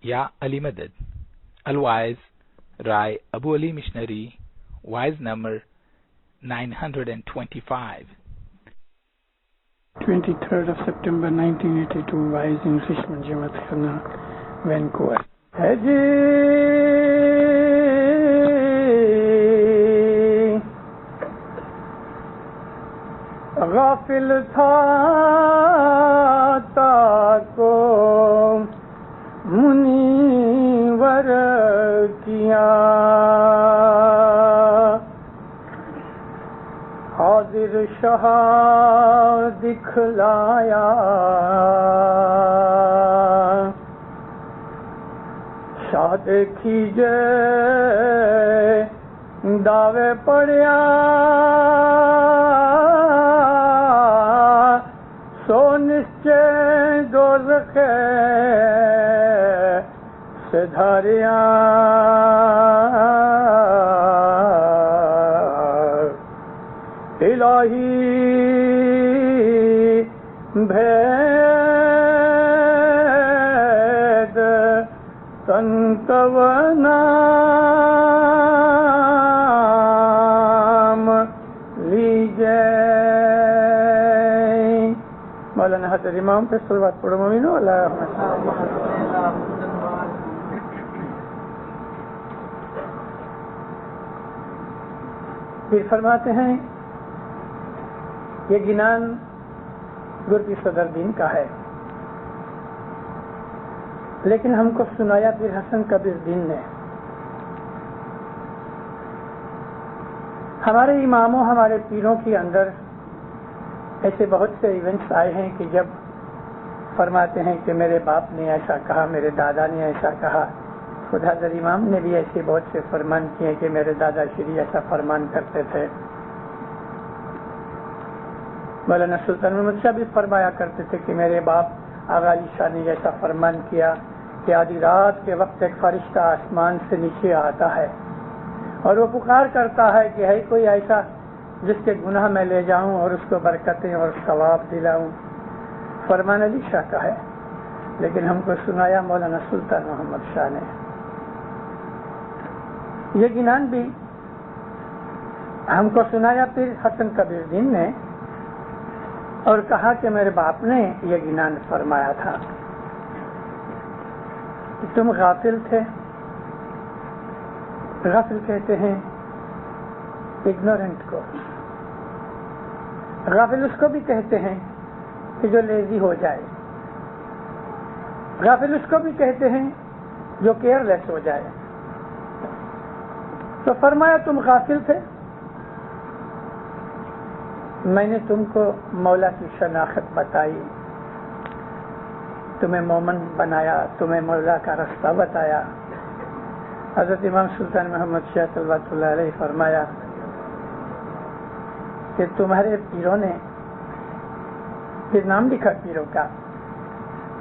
Ya Ali Madad. Al-Waiz, Rai Abu Ali Missionary, Wise number 925. 23rd of September 1982, Wise Englishman Jamaat Khana, Vancouver. ہے جی غافل تھا کو منیور کیا حاضر شاہ دکھلایا شاہ دیکھیجے دعوے پڑیا سو نشچے دوزخ سے دھاریا الہی بھید تنتو نام لیجے. مولانا حضرت امام پہ صلوات پڑھو مومنو. اللہم پھر فرماتے ہیں یہ گنان گرتی صدر دین کا ہے، لیکن ہم کو سنایا پیر حسن کبیر دین نے. ہمارے اماموں ہمارے پیروں کے اندر ایسے بہت سے ایونٹس آئے ہیں کہ جب فرماتے ہیں کہ میرے باپ نے ایسا کہا، میرے دادا نے ایسا کہا. خود حضرت امام نے بھی ایسے بہت سے فرمان کیے کہ میرے دادا شری ایسا فرمان کرتے تھے. مولانا سلطان محمد شاہ بھی فرمایا کرتے تھے کہ میرے باپ آغا علی شاہ نے ایسا فرمان کیا کہ آدھی رات کے وقت ایک فرشتہ آسمان سے نیچے آتا ہے اور وہ پکار کرتا ہے کہ ہے کوئی ایسا جس کے گناہ میں لے جاؤں اور اس کو برکتیں اور ثواب دلاؤں. فرمان علی شاہ کا ہے، لیکن ہم کو سنایا مولانا سلطان محمد شاہ نے. یہ گنان بھی ہم کو سنایا پھر حسن کبیر دین نے اور کہا کہ میرے باپ نے یہ گنان فرمایا تھا کہ تم غافل تھے. غافل کہتے ہیں اگنورنٹ کو، غافل اس کو بھی کہتے ہیں کہ جو لیزی ہو جائے، غافل اس کو بھی کہتے ہیں جو کیئر لیس ہو جائے. تو فرمایا تم غافل تھے، میں نے تم کو مولا کی شناخت بتائی، تمہیں مومن بنایا، تمہیں مولا کا رستہ بتایا. حضرت امام سلطان محمد شاہ صلوات اللہ علیہ فرمایا کہ تمہارے پیروں نے، پھر نام لکھا پیروں کا،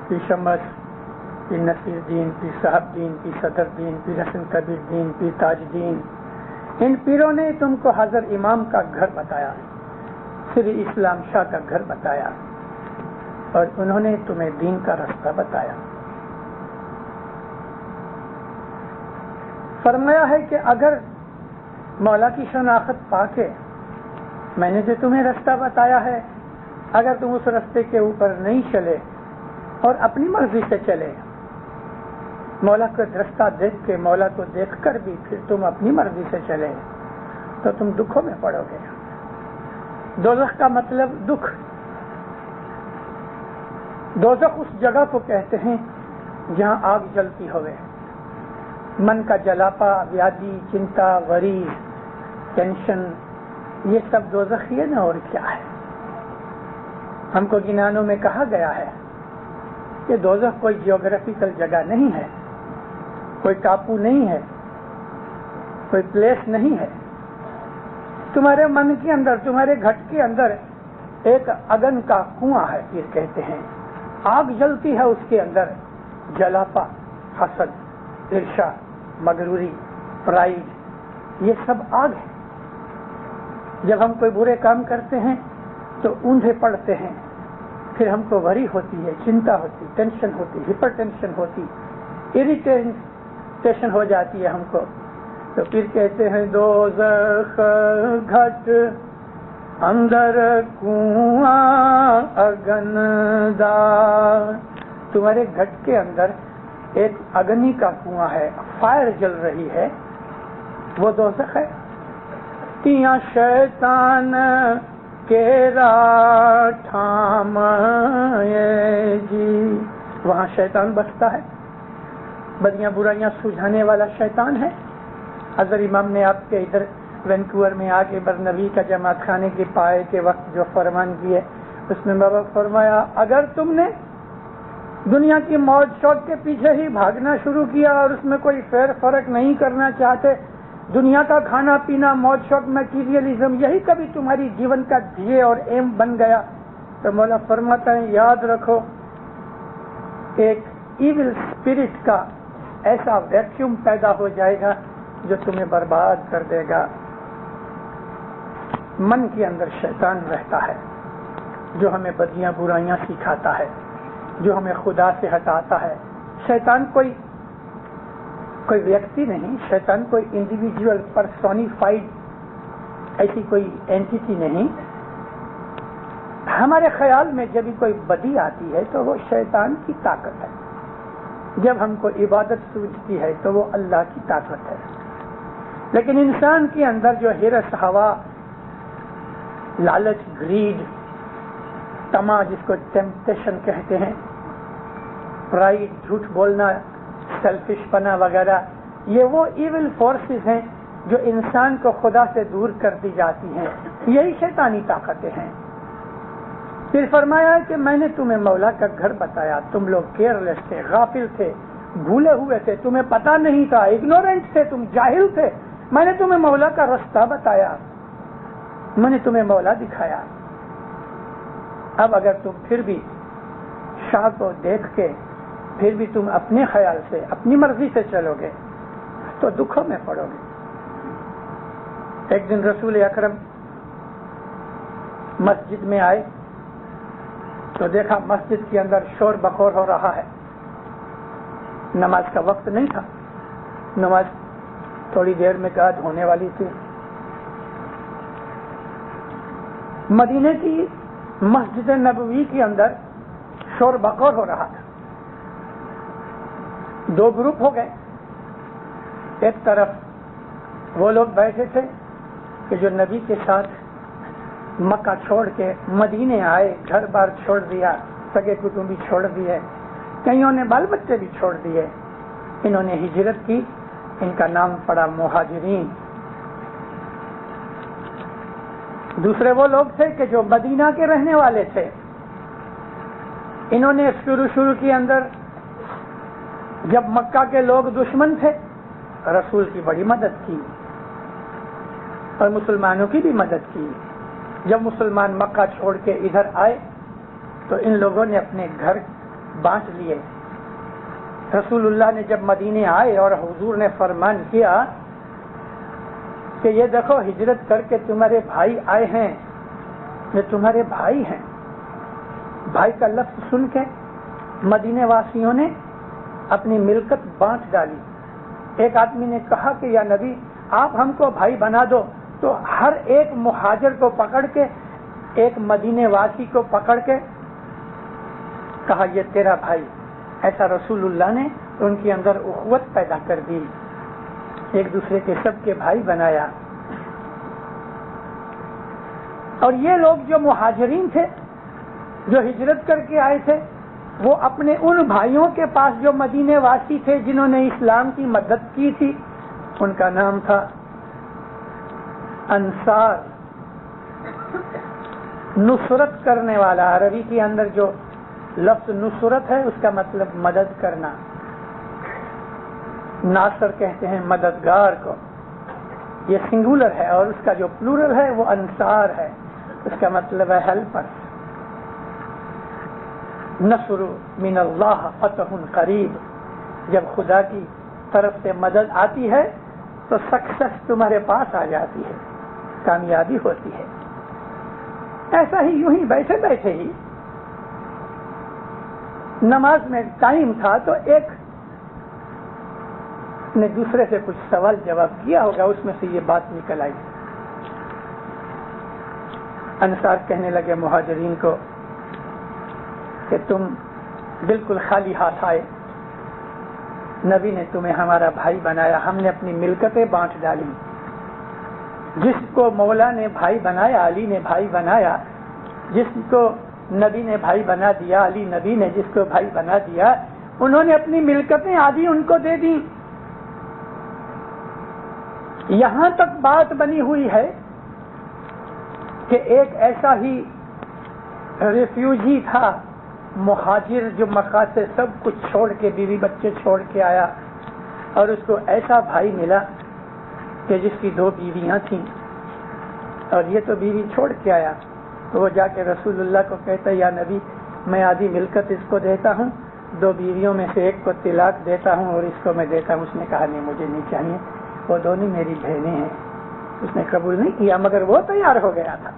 پیر شمس، پیر نصیر دین، پیر صاحب دین، پیر صدر دین، پیر حسن کبیر دین، پیر تاج دین. ان پیروں نے تم کو حضرت امام کا گھر بتایا، سری اسلام شاہ کا گھر بتایا، اور انہوں نے تمہیں دین کا رستہ بتایا. فرمایا ہے کہ اگر مولا کی شناخت پا کے میں نے جو تمہیں رستہ بتایا ہے، اگر تم اس رستے کے اوپر نہیں چلے اور اپنی مرضی سے چلے، مولا کا رستہ دیکھ کے، مولا کو دیکھ کر بھی پھر تم اپنی مرضی سے چلے، تو تم دکھوں میں پڑو گے. دوزخ کا مطلب دکھ. دوزخ اس جگہ کو کہتے ہیں جہاں آگ جلتی ہوئے، من کا جلاپا، ویادی، چنتا، وری، ٹینشن، یہ سب دوزخ ہی ہے نا، اور کیا ہے. ہم کو گنانوں میں کہا گیا ہے کہ دوزخ کوئی جیوگرافیکل جگہ نہیں ہے، کوئی ٹاپو نہیں ہے، کوئی پلیس نہیں ہے. تمہارے من کے اندر، تمہارے گھٹ کے اندر ایک اگن کا کنواں ہے، یہ کہتے ہیں آگ جلتی ہے اس کے اندر. جلاپا، حسد، عرشا، مغروری، پرائڈ، یہ سب آگ ہے. جب ہم کوئی برے کام کرتے ہیں تو اوندھے پڑتے ہیں، پھر ہم کو وری ہوتی ہے، چنتا ہوتی، ٹینشن ہوتی، ہپر ٹینشن ہوتی. اریٹیشن ہو جاتی ہے ہم کو، تو پھر کہتے ہیں دوزخ گھٹ اندر کنواں اگن دار، تمہارے گھٹ کے اندر ایک اگنی کا کنواں ہے، فائر جل رہی ہے، وہ دوزخ ہے۔ تیاں شیطان کیرا ٹھام جی، وہاں شیطان بستا ہے، بدیاں برائیاں سلجھانے والا شیطان ہے۔ اظہر امام نے آپ کے ادھر وینکوور میں آ کے برنبی کا جماعت خانے کے پائے کے وقت جو فرمان کیے، اس میں بابا فرمایا اگر تم نے دنیا کی موج شوق کے پیچھے ہی بھاگنا شروع کیا اور اس میں کوئی فیر فرق نہیں کرنا چاہتے، دنیا کا کھانا پینا موج شوق میٹیریلزم یہی کبھی تمہاری جیون کا دھیے اور ایم بن گیا، تو مولا فرماتا ہے یاد رکھو ایک ایول اسپرٹ کا ایسا ویکیوم پیدا ہو جائے گا جو تمہیں برباد کر دے گا۔ من کے اندر شیطان رہتا ہے جو ہمیں بدیاں برائیاں سکھاتا ہے، جو ہمیں خدا سے ہٹاتا ہے۔ شیطان کوئی ویکتی نہیں، شیطان کوئی انڈیویجول پرسونیفائڈ ایسی کوئی اینٹیٹی نہیں۔ ہمارے خیال میں جب بھی کوئی بدی آتی ہے تو وہ شیطان کی طاقت ہے، جب ہم کو عبادت سوچتی ہے تو وہ اللہ کی طاقت ہے۔ لیکن انسان کے اندر جو ہرس، ہوا، لالچ، گریڈ، طمع جس کو ٹیمپٹیشن کہتے ہیں، پرائڈ، جھوٹ بولنا، سیلفش پنا وغیرہ، یہ وہ ایول فورسز ہیں جو انسان کو خدا سے دور کر دی جاتی ہیں، یہی شیطانی طاقتیں ہیں۔ پھر فرمایا کہ میں نے تمہیں مولا کا گھر بتایا، تم لوگ کیئرلیس تھے، غافل تھے، بھولے ہوئے تھے، تمہیں پتا نہیں تھا، اگنورینٹ تھے، تم جاہل تھے، میں نے تمہیں مولا کا رستہ بتایا، میں نے تمہیں مولا دکھایا۔ اب اگر تم پھر بھی شاہ کو دیکھ کے پھر بھی تم اپنے خیال سے اپنی مرضی سے چلو گے تو دکھوں میں پڑو گے۔ ایک دن رسول اکرم مسجد میں آئے تو دیکھا مسجد کے اندر شور بخور ہو رہا ہے، نماز کا وقت نہیں تھا، نماز تھوڑی دیر میں قاد ہونے والی تھی۔ مدینے کی مسجد نبوی کے اندر شور بخور ہو رہا تھا، دو گروپ ہو گئے، ایک طرف وہ لوگ بیٹھے تھے کہ جو نبی کے ساتھ مکہ چھوڑ کے مدینے آئے، گھر بار چھوڑ دیا، سگے کٹمبی چھوڑ دیے، کئیوں نے بال بچے بھی چھوڑ دیے، انہوں نے ہجرت کی، ان کا نام پڑا مہاجرین۔ دوسرے وہ لوگ تھے کہ جو مدینہ کے رہنے والے تھے، انہوں نے شروع کے اندر جب مکہ کے لوگ دشمن تھے رسول کی بڑی مدد کی اور مسلمانوں کی بھی مدد کی۔ جب مسلمان مکہ چھوڑ کے ادھر آئے تو ان لوگوں نے اپنے گھر بانٹ لیے۔ رسول اللہ نے جب مدینے آئے اور حضور نے فرمان کیا کہ یہ دیکھو ہجرت کر کے تمہارے بھائی آئے ہیں، یہ تمہارے بھائی ہیں، بھائی کا لفظ سن کے مدینے واسیوں نے اپنی ملکت بانٹ ڈالی۔ ایک آدمی نے کہا کہ یا نبی آپ ہم کو بھائی بنا دو، تو ہر ایک مہاجر کو پکڑ کے، ایک مدینے واسی کو پکڑ کے کہا یہ تیرا بھائی۔ ایسا رسول اللہ نے ان کے اندر اخوت پیدا کر دی، ایک دوسرے کے سب کے بھائی بنایا۔ اور یہ لوگ جو مہاجرین تھے، جو ہجرت کر کے آئے تھے، وہ اپنے ان بھائیوں کے پاس جو مدینے واسی تھے جنہوں نے اسلام کی مدد کی تھی، ان کا نام تھا انصار، نصرت کرنے والا۔ عربی کے اندر جو لفظ نصرت ہے اس کا مطلب مدد کرنا، ناصر کہتے ہیں مددگار کو، یہ سنگولر ہے، اور اس کا جو پلورل ہے وہ انصار ہے، اس کا مطلب ہے ہیلپر۔ نصر من اللہ فتح قریب، جب خدا کی طرف سے مدد آتی ہے تو سکسیس تمہارے پاس آ جاتی ہے، کامیابی ہوتی ہے۔ ایسا ہی یوں ہی بیٹھے بیٹھے ہی نماز میں ٹائم تھا تو ایک نے دوسرے سے کچھ سوال جواب کیا ہوگا، اس میں سے یہ بات نکل آئی۔ انصار کہنے لگے مہاجرین کو کہ تم بالکل خالی ہاتھ آئے، نبی نے تمہیں ہمارا بھائی بنایا، ہم نے اپنی ملکتیں بانٹ ڈالی، جس کو مولا نے بھائی بنایا، علی نے بھائی بنایا، جس کو نبی نے بھائی بنا دیا، علی نبی نے جس کو بھائی بنا دیا، انہوں نے اپنی ملکتیں آدھی ان کو دے دی۔ یہاں تک بات بنی ہوئی ہے کہ ایک ایسا ہی ریفیوجی تھا، مہاجر، جو مکہ سے سب کچھ چھوڑ کے، بیوی بچے چھوڑ کے آیا، اور اس کو ایسا بھائی ملا کہ جس کی 2 بیویاں تھیں، اور یہ تو بیوی چھوڑ کے آیا، تو وہ جا کے رسول اللہ کو کہتا ہے یا نبی میں آدھی ملکت اس کو دیتا ہوں، 2 بیویوں میں سے ایک کو طلاق دیتا ہوں اور اس کو میں دیتا ہوں۔ اس نے کہا نہیں، مجھے نہیں چاہیے، وہ دونوں میری بہنیں ہیں۔ اس نے قبول نہیں کیا، مگر وہ تیار ہو گیا تھا۔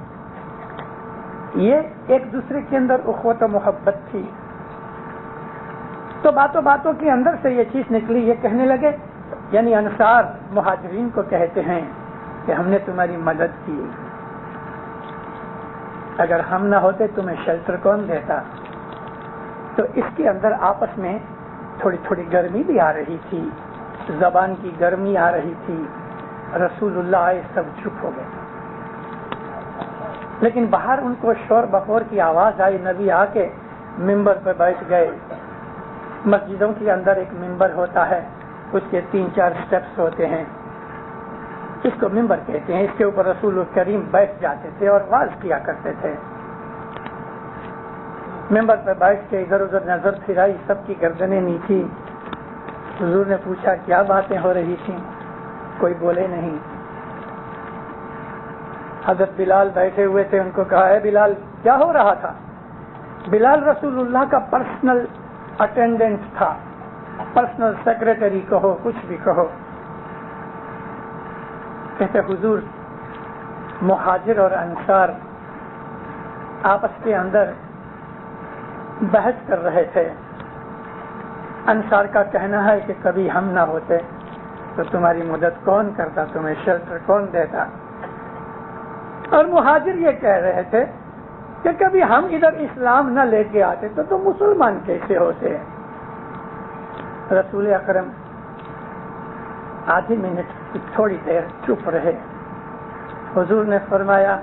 یہ ایک دوسرے کے اندر اخوت و محبت تھی۔ تو باتوں باتوں کے اندر سے یہ چیز نکلی، یہ کہنے لگے، یعنی انصار مہاجرین کو کہتے ہیں کہ ہم نے تمہاری مدد کی، اگر ہم نہ ہوتے تمہیں شیلٹر کون دیتا؟ تو اس کے اندر آپس میں تھوڑی تھوڑی گرمی بھی آ رہی تھی، زبان کی گرمی آ رہی تھی۔ رسول اللہ آئے، سب چپ ہو گئے، لیکن باہر ان کو شور بخور کی آواز آئی، نبی آ کے ممبر پہ بیٹھ گئے۔ مسجدوں کے اندر ایک ممبر ہوتا ہے، اس کے 3-4 سٹیپس ہوتے ہیں، اس کو ممبر کہتے ہیں۔ اس کے اوپر رسول کریم بیٹھ جاتے تھے اور واز کیا کرتے تھے۔ ممبر پہ بیٹھ کے ادھر ادھر نظر پھرائی، سب کی گردنیں نیچی۔ حضور نے پوچھا کیا باتیں ہو رہی تھیں؟ کوئی بولے نہیں۔ حضرت بلال بیٹھے ہوئے تھے، ان کو کہا ہے بلال کیا ہو رہا تھا؟ بلال رسول اللہ کا پرسنل اٹینڈنٹ تھا، پرسنل سیکریٹری کہو، کچھ بھی کہو۔ کہتے حضور مہاجر اور انصار آپس کے اندر بحث کر رہے تھے۔ انصار کا کہنا ہے کہ کبھی ہم نہ ہوتے تو تمہاری مدد کون کرتا، تمہیں شیلٹر کون دیتا؟ اور مہاجر یہ کہہ رہے تھے کہ کبھی ہم ادھر اسلام نہ لے کے آتے تو تم مسلمان کیسے ہوتے؟ رسول اکرم آدھی منٹ کی تھوڑی دیر چپ رہے۔ حضور نے فرمایا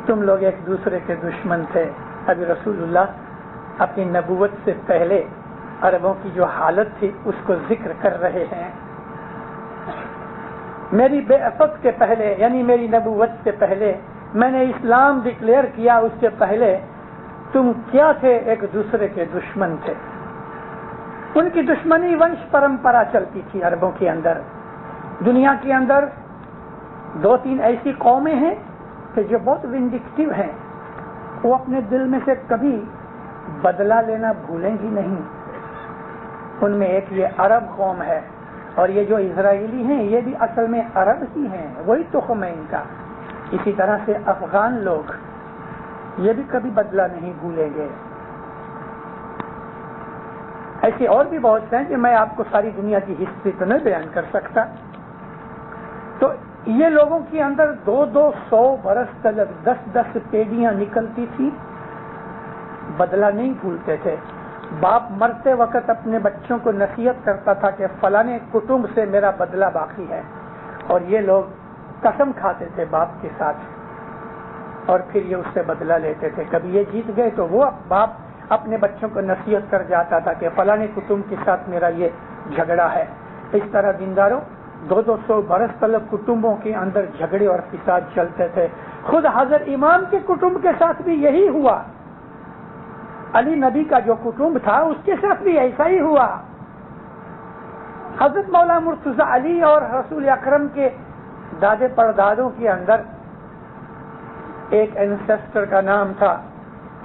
تم لوگ ایک دوسرے کے دشمن تھے۔ ابھی رسول اللہ اپنی نبوت سے پہلے عربوں کی جو حالت تھی اس کو ذکر کر رہے ہیں۔ میری بعثت کے پہلے، یعنی میری نبوت سے پہلے، میں نے اسلام ڈکلیئر کیا، اس سے پہلے تم کیا تھے؟ ایک دوسرے کے دشمن تھے۔ ان کی دشمنی ونش پرمپرا چلتی تھی عربوں کے اندر۔ دنیا کے اندر 2-3 ایسی قومیں ہیں کہ جو بہت ونڈکٹیو ہیں، وہ اپنے دل میں سے کبھی بدلہ لینا بھولیں گی نہیں۔ ان میں ایک یہ عرب قوم ہے، اور یہ جو اسرائیلی ہیں یہ بھی اصل میں عرب ہی ہیں، وہی تخم ہے ان کا۔ اسی طرح سے افغان لوگ یہ بھی کبھی بدلہ نہیں بھولیں گے۔ ایسے اور بھی بہت سے ہیں کہ میں آپ کو ساری دنیا کی ہسٹری تو نہیں بیان کر سکتا۔ تو یہ لوگوں کے اندر 200 برس تک 10 پیڑیاں نکلتی تھی، بدلہ نہیں بھولتے تھے۔ باپ مرتے وقت اپنے بچوں کو نصیحت کرتا تھا کہ فلانے کٹمب سے میرا بدلہ باقی ہے، اور یہ لوگ قسم کھاتے تھے باپ کے ساتھ، اور پھر یہ اس سے بدلہ لیتے تھے۔ کبھی یہ جیت گئے تو وہ باپ اپنے بچوں کو نصیحت کر جاتا تھا کہ فلانے کٹمب کے ساتھ میرا یہ جھگڑا ہے۔ اس طرح دینداروں 200 برس تک کٹمبوں کے اندر جھگڑے اور فساد چلتے تھے۔ خود حضرت امام کے کٹمب کے ساتھ بھی یہی ہوا۔ علی نبی کا جو کٹمب تھا اس کے ساتھ بھی ایسا ہی ہوا۔ حضرت مولا مرتضی علی اور رسول اکرم کے دادے پردادوں کے اندر ایک اینسیسٹر کا نام تھا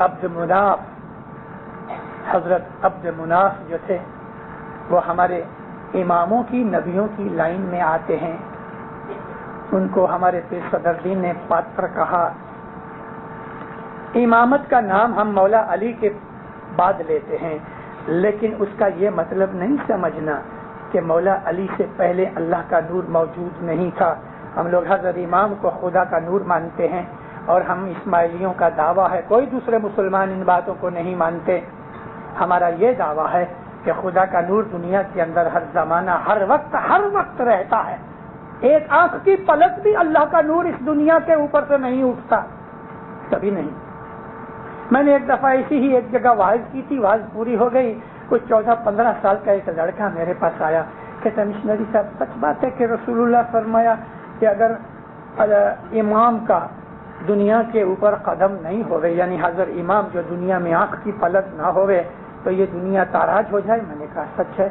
عبد مناف۔ حضرت عبد مناف جو تھے وہ ہمارے اماموں کی، نبیوں کی لائن میں آتے ہیں۔ ان کو ہمارے پیر صدر دین نے پاتر کہا۔ امامت کا نام ہم مولا علی کے بعد لیتے ہیں، لیکن اس کا یہ مطلب نہیں سمجھنا کہ مولا علی سے پہلے اللہ کا نور موجود نہیں تھا. ہم لوگ حضرت امام کو خدا کا نور مانتے ہیں اور ہم اسماعیلیوں کا دعویٰ ہے, کوئی دوسرے مسلمان ان باتوں کو نہیں مانتے. ہمارا یہ دعویٰ ہے کہ خدا کا نور دنیا کے اندر ہر زمانہ ہر وقت رہتا ہے. ایک آنکھ کی پلک بھی اللہ کا نور اس دنیا کے اوپر سے نہیں اٹھتا, کبھی نہیں. میں نے ایک دفعہ ایسی ہی ایک جگہ واعظ کی تھی, واعظ پوری ہو گئی, کچھ 14-15 سال کا ایک لڑکا میرے پاس آیا, کہتا مشنری صاحب سچ بات ہے کہ رسول اللہ فرمایا کہ اگر امام کا دنیا کے اوپر قدم نہیں ہوئے, یعنی حضرت امام جو دنیا میں آنکھ کی پلک نہ ہوئے تو یہ دنیا تاراج ہو جائے. میں نے کہا سچ ہے.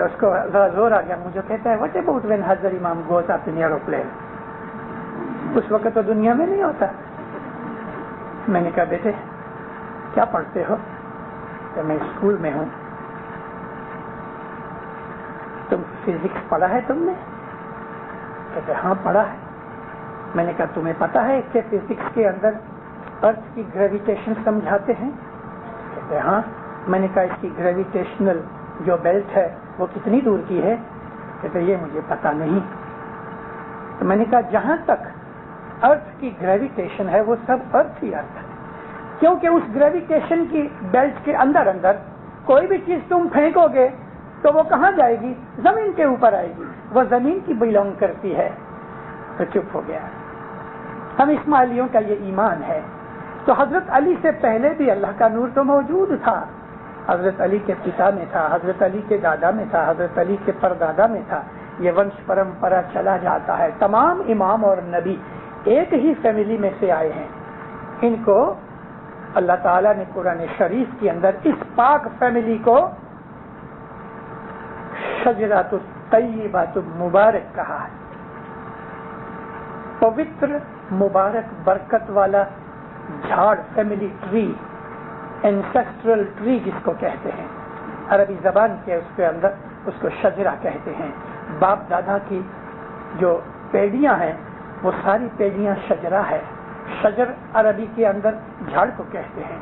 اس کو ذرا زور آ گیا, مجھے کہتا ہے واٹ اباؤٹ وین حضرت امام گوز اپ ان ایروپلین, اس وقت تو دنیا میں نہیں ہوتا. میں نے کہا بیٹے کیا پڑھتے ہو؟ کہ میں اسکول میں ہوں. تم فزکس پڑھا ہے تم نے؟ کہتے ہاں پڑھا ہے. میں نے کہا تمہیں پتا ہے کہ فزکس کے اندر ارتھ کی گریویٹیشن سمجھاتے ہیں؟ کہتے ہاں. میں نے کہا اس کی گریویٹیشنل جو بیلٹ ہے وہ کتنی دور کی ہے؟ کہتے یہ مجھے پتا نہیں. تو میں نے کہا جہاں تک ارتھ کی گریویٹیشن ہے وہ سب ارتھ ہی ارتھ ہے, کیونکہ اس گریویٹیشن کی بیلٹ کے اندر کوئی بھی چیز تم پھینکو گے تو وہ کہاں جائے گی؟ زمین کے اوپر آئے گی, وہ زمین کی بلونگ کرتی ہے. تو چپ ہو گیا. ہم اسماعیلیوں کا یہ ایمان ہے. تو حضرت علی سے پہلے بھی اللہ کا نور تو موجود تھا. حضرت علی کے پتا میں تھا, حضرت علی کے دادا میں تھا, حضرت علی کے پردادا میں تھا. یہ ونش پرمپرا چلا جاتا ہے. تمام امام اور نبی ایک ہی فیملی میں سے آئے ہیں. ان کو اللہ تعالیٰ نے قرآن شریف کے اندر اس پاک فیملی کو شجرۃ الطیبۃ مبارک کہا ہے. پوتر مبارک برکت والا جھاڑ, فیملی ٹری, اینسیسٹرل ٹری جس کو کہتے ہیں. عربی زبان کے اس کے اندر اس کو شجرہ کہتے ہیں. باپ دادا کی جو پیڑیاں ہیں وہ ساری پیڑیاں شجرہ ہے. شجر عربی کے اندر جھاڑ کو کہتے ہیں.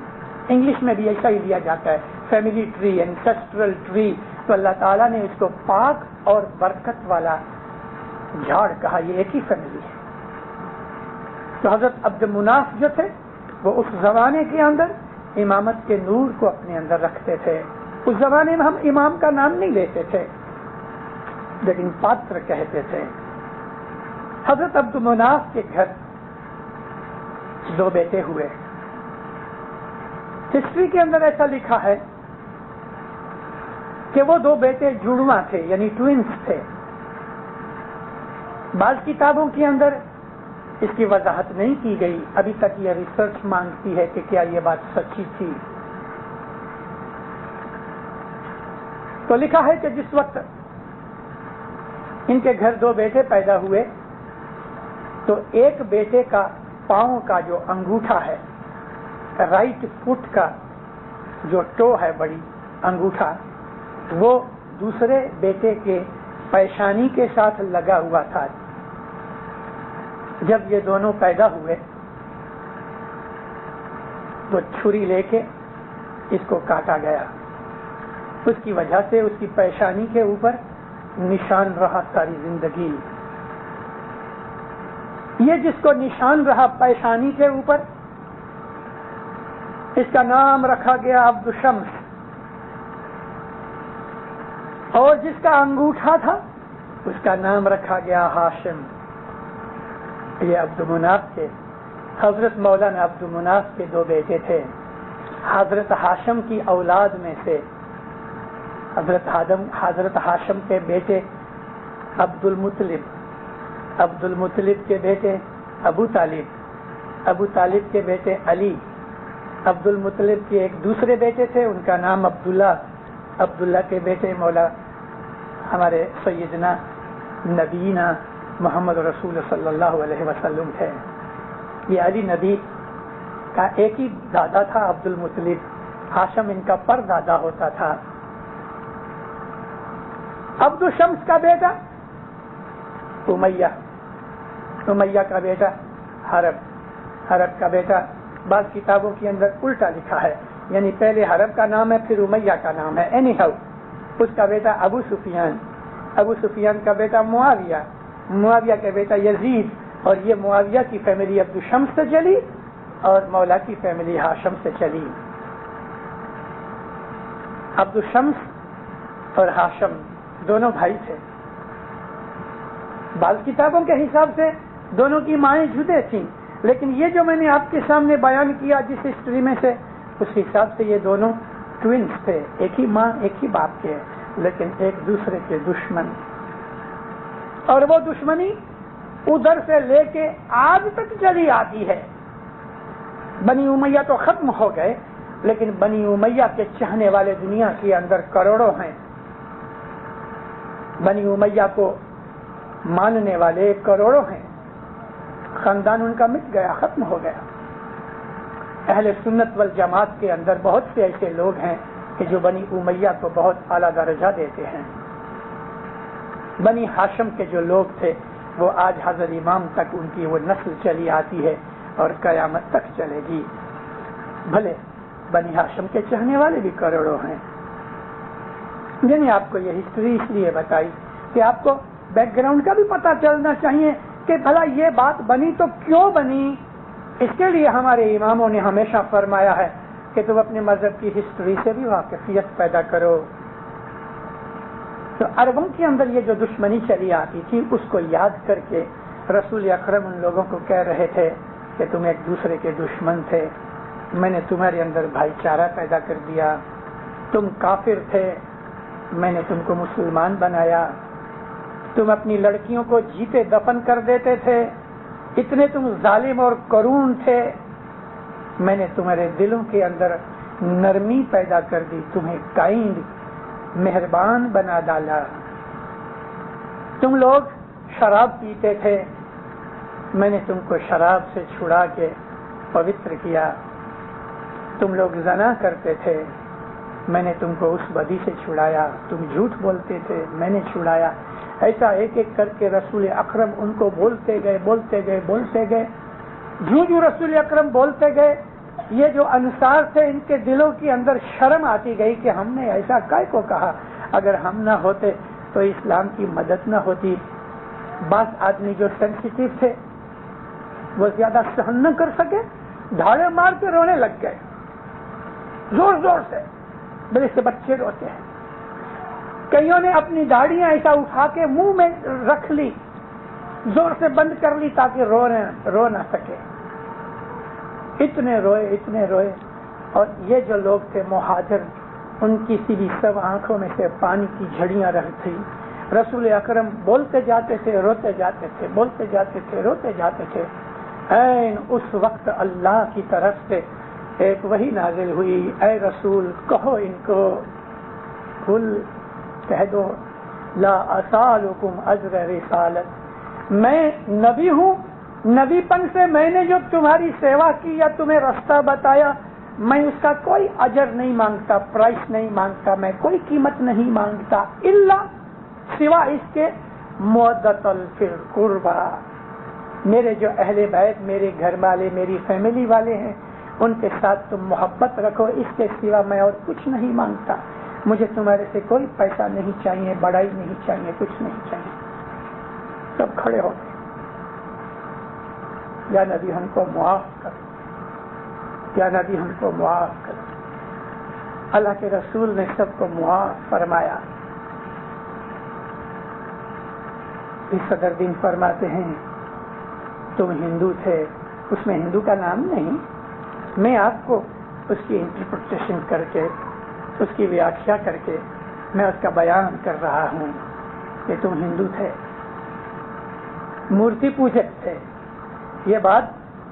انگلش میں بھی ایسا ہی لیا جاتا ہے, فیملی ٹری, اینسیسٹرل ٹری. تو اللہ تعالیٰ نے اس کو پاک اور برکت والا جھاڑ کہا. یہ ایک ہی فیملی ہے. تو حضرت عبد مناف جو تھے وہ اس زمانے کے اندر امامت کے نور کو اپنے اندر رکھتے تھے. اس زمانے میں ہم امام کا نام نہیں لیتے تھے لیکن پاتر کہتے تھے. حضرت عبد مناف کے گھر 2 بیٹے ہوئے. ہسٹری کے اندر ایسا لکھا ہے کہ وہ 2 بیٹے جڑواں تھے, یعنی ٹوئنس تھے. بعض کتابوں کے اندر اس کی وضاحت نہیں کی گئی. ابھی تک یہ ریسرچ مانگتی ہے کہ کیا یہ بات سچی تھی. تو لکھا ہے کہ جس وقت ان کے گھر 2 بیٹے پیدا ہوئے تو ایک بیٹے کا پاؤں کا جو انگوٹھا ہے, رائٹ فٹ کا جو ٹو ہے, بڑی انگوٹھا, وہ دوسرے بیٹے کے پیشانی کے ساتھ لگا ہوا تھا. جب یہ دونوں پیدا ہوئے تو چھری لے کے اس کو کاٹا گیا. اس کی وجہ سے اس کی پیشانی کے اوپر نشان رہا ساری زندگی. یہ جس کو نشان رہا پیشانی کے اوپر, اس کا نام رکھا گیا عبد شمس. اور جس کا انگوٹھا تھا اس کا نام رکھا گیا ہاشم. یہ عبد مناف کے, حضرت مولانا عبد مناف کے 2 بیٹے تھے. حضرت ہاشم کی اولاد میں سے حضرت ہاشم کے بیٹے عبد المطلب, عبد المطلب کے بیٹے ابو طالب, ابو طالب کے بیٹے علی, عبد المطلب کے ایک دوسرے بیٹے تھے ان کا نام عبداللہ, عبداللہ کے بیٹے مولا ہمارے سیدنا نبینا محمد رسول صلی اللہ علیہ وسلم تھے. یہ علی نبی کا ایک ہی دادا تھا عبد المطلب. ہاشم ان کا پر دادا ہوتا تھا. عبد شمس کا بیٹا امیہ, امیہ کا بیٹا حرب, حرب کا بیٹا. بعض کتابوں کے اندر الٹا لکھا ہے, یعنی پہلے حرب کا نام ہے پھر امیہ کا نام ہے. اینی ہاؤ اس کا بیٹا ابو سفیان، ابو سفیان کا بیٹا معاویہ، معاویہ کا بیٹا یزید، اور یہ معاویہ کی فیملی عبد الشمس سے چلی اور مولا کی فیملی ہاشم سے چلی۔ عبد الشمس اور ہاشم دونوں بھائی تھے۔ بعض کتابوں کے حساب سے دونوں کی مائیں جدے تھیں، لیکن یہ جو میں نے آپ کے سامنے بیان کیا جس ہسٹری میں سے، اس حساب سے یہ دونوں ٹوینس تھے، ایک ہی ماں ایک ہی باپ کے، لیکن ایک دوسرے کے دشمن، اور وہ دشمنی ادھر سے لے کے آج تک چلی آتی ہے۔ بنی امیہ تو ختم ہو گئے، لیکن بنی امیہ کے چاہنے والے دنیا کے اندر کروڑوں ہیں، بنی امیہ کو ماننے والے کروڑوں ہیں، خاندان ان کا مٹ گیا، ختم ہو گیا۔ اہل سنت والجماعت کے اندر بہت سے ایسے لوگ ہیں کہ جو بنی امیہ کو بہت اعلیٰ درجہ دیتے ہیں۔ بنی ہاشم کے جو لوگ تھے وہ آج حضرت امام تک ان کی وہ نسل چلی آتی ہے اور قیامت تک چلے گی۔ بھلے بنی ہاشم کے چاہنے والے بھی کروڑوں ہیں۔ میں نے آپ کو یہ ہسٹری اس لیے بتائی کہ آپ کو بیک گراؤنڈ کا بھی پتہ چلنا چاہیے کہ بھلا یہ بات بنی تو کیوں بنی۔ اس کے لیے ہمارے اماموں نے ہمیشہ فرمایا ہے کہ تم اپنے مذہب کی ہسٹری سے بھی واقفیت پیدا کرو۔ تو عربوں کے اندر یہ جو دشمنی چلی آتی تھی اس کو یاد کر کے رسول اکرم ان لوگوں کو کہہ رہے تھے کہ تم ایک دوسرے کے دشمن تھے، میں نے تمہارے اندر بھائی چارہ پیدا کر دیا، تم کافر تھے، میں نے تم کو مسلمان بنایا، تم اپنی لڑکیوں کو جیتے دفن کر دیتے تھے، اتنے تم ظالم اور کرون تھے، میں نے تمہارے دلوں کے اندر نرمی پیدا کر دی، تمہیں کائنڈ مہربان بنا ڈالا۔ تم لوگ شراب پیتے تھے، میں نے تم کو شراب سے چھڑا کے پوتر کیا۔ تم لوگ زنا کرتے تھے، میں نے تم کو اس بدی سے چھڑایا۔ تم جھوٹ بولتے تھے، میں نے چھڑایا۔ ایسا ایک ایک کر کے رسول اکرم ان کو بولتے گئے۔ جو رسول اکرم بولتے گئے، یہ جو انصار تھے ان کے دلوں کے اندر شرم آتی گئی کہ ہم نے ایسا کائے کو کہا، اگر ہم نہ ہوتے تو اسلام کی مدد نہ ہوتی۔ بعض آدمی جو سینسیٹیو تھے وہ زیادہ سہن نہ کر سکے، دھاڑے مار کے رونے لگ گئے زور زور سے، بڑے سے بچے روتے ہیں۔ کئیوں نے اپنی داڑیاں ایسا اٹھا کے منہ میں رکھ لی، زور سے بند کر لی تاکہ رو نہ سکے۔ اتنے روئے، اور یہ جو لوگ تھے مہاجر، ان کی سیدھی سب آنکھوں میں سے پانی کی جھڑیاں رہ تھی۔ رسول اکرم بولتے جاتے تھے، روتے جاتے تھے، بولتے جاتے تھے، روتے جاتے تھے۔ اس وقت اللہ کی طرف سے ایک وحی نازل ہوئی، اے رسول کہو ان کو، قل کہہ دو لا اسالکم اجر رسالت، میں نبی ہوں، نبی پن سے میں نے جو تمہاری سیوا کی یا تمہیں رستہ بتایا، میں اس کا کوئی اجر نہیں مانگتا، پرائس نہیں مانگتا، میں کوئی قیمت نہیں مانگتا، الا سوا اس کے مودۃ فی القربى، میرے جو اہل بیت، میرے گھر والے، میری فیملی والے ہیں، ان کے ساتھ تم محبت رکھو، اس کے سوا میں اور کچھ نہیں مانگتا، مجھے تمہارے سے کوئی پیسہ نہیں چاہیے، بڑائی نہیں چاہیے، کچھ نہیں چاہیے۔ سب کھڑے ہو گئے، یا نبی ہم کو معاف کر، یا نبی ہم کو معاف کر۔ اللہ کے رسول نے سب کو معاف فرمایا۔ صدر دین فرماتے ہیں تم ہندو تھے، اس میں ہندو کا نام نہیں، میں آپ کو اس کی انٹرپریٹیشن کر کے، اس کی ویاخیا کر کے میں اس کا بیان کر رہا ہوں کہ تم ہندو تھے، مورتی پوجک تھے۔ یہ بات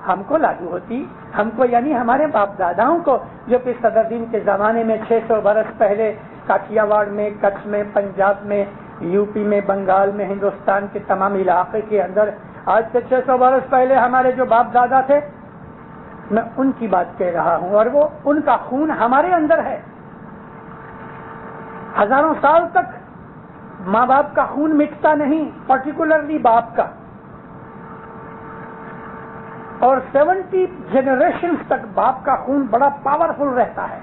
ہم کو لاگو ہوتی، ہم کو یعنی ہمارے باپ داداؤں کو، جو کہ صدر دین کے زمانے میں 600 برس پہلے کاٹیا واڑ میں، کچھ میں، پنجاب میں، یو پی میں، بنگال میں، ہندوستان کے تمام علاقے کے اندر آج سے 600 برس پہلے ہمارے جو باپ دادا تھے، میں ان کی بات کہہ رہا ہوں، اور وہ ان کا خون ہمارے اندر ہے۔ ہزاروں سال تک ماں باپ کا خون مٹتا نہیں، پرٹیکولرلی باپ کا، اور 70 جنریشنز تک باپ کا خون بڑا پاورفل رہتا ہے۔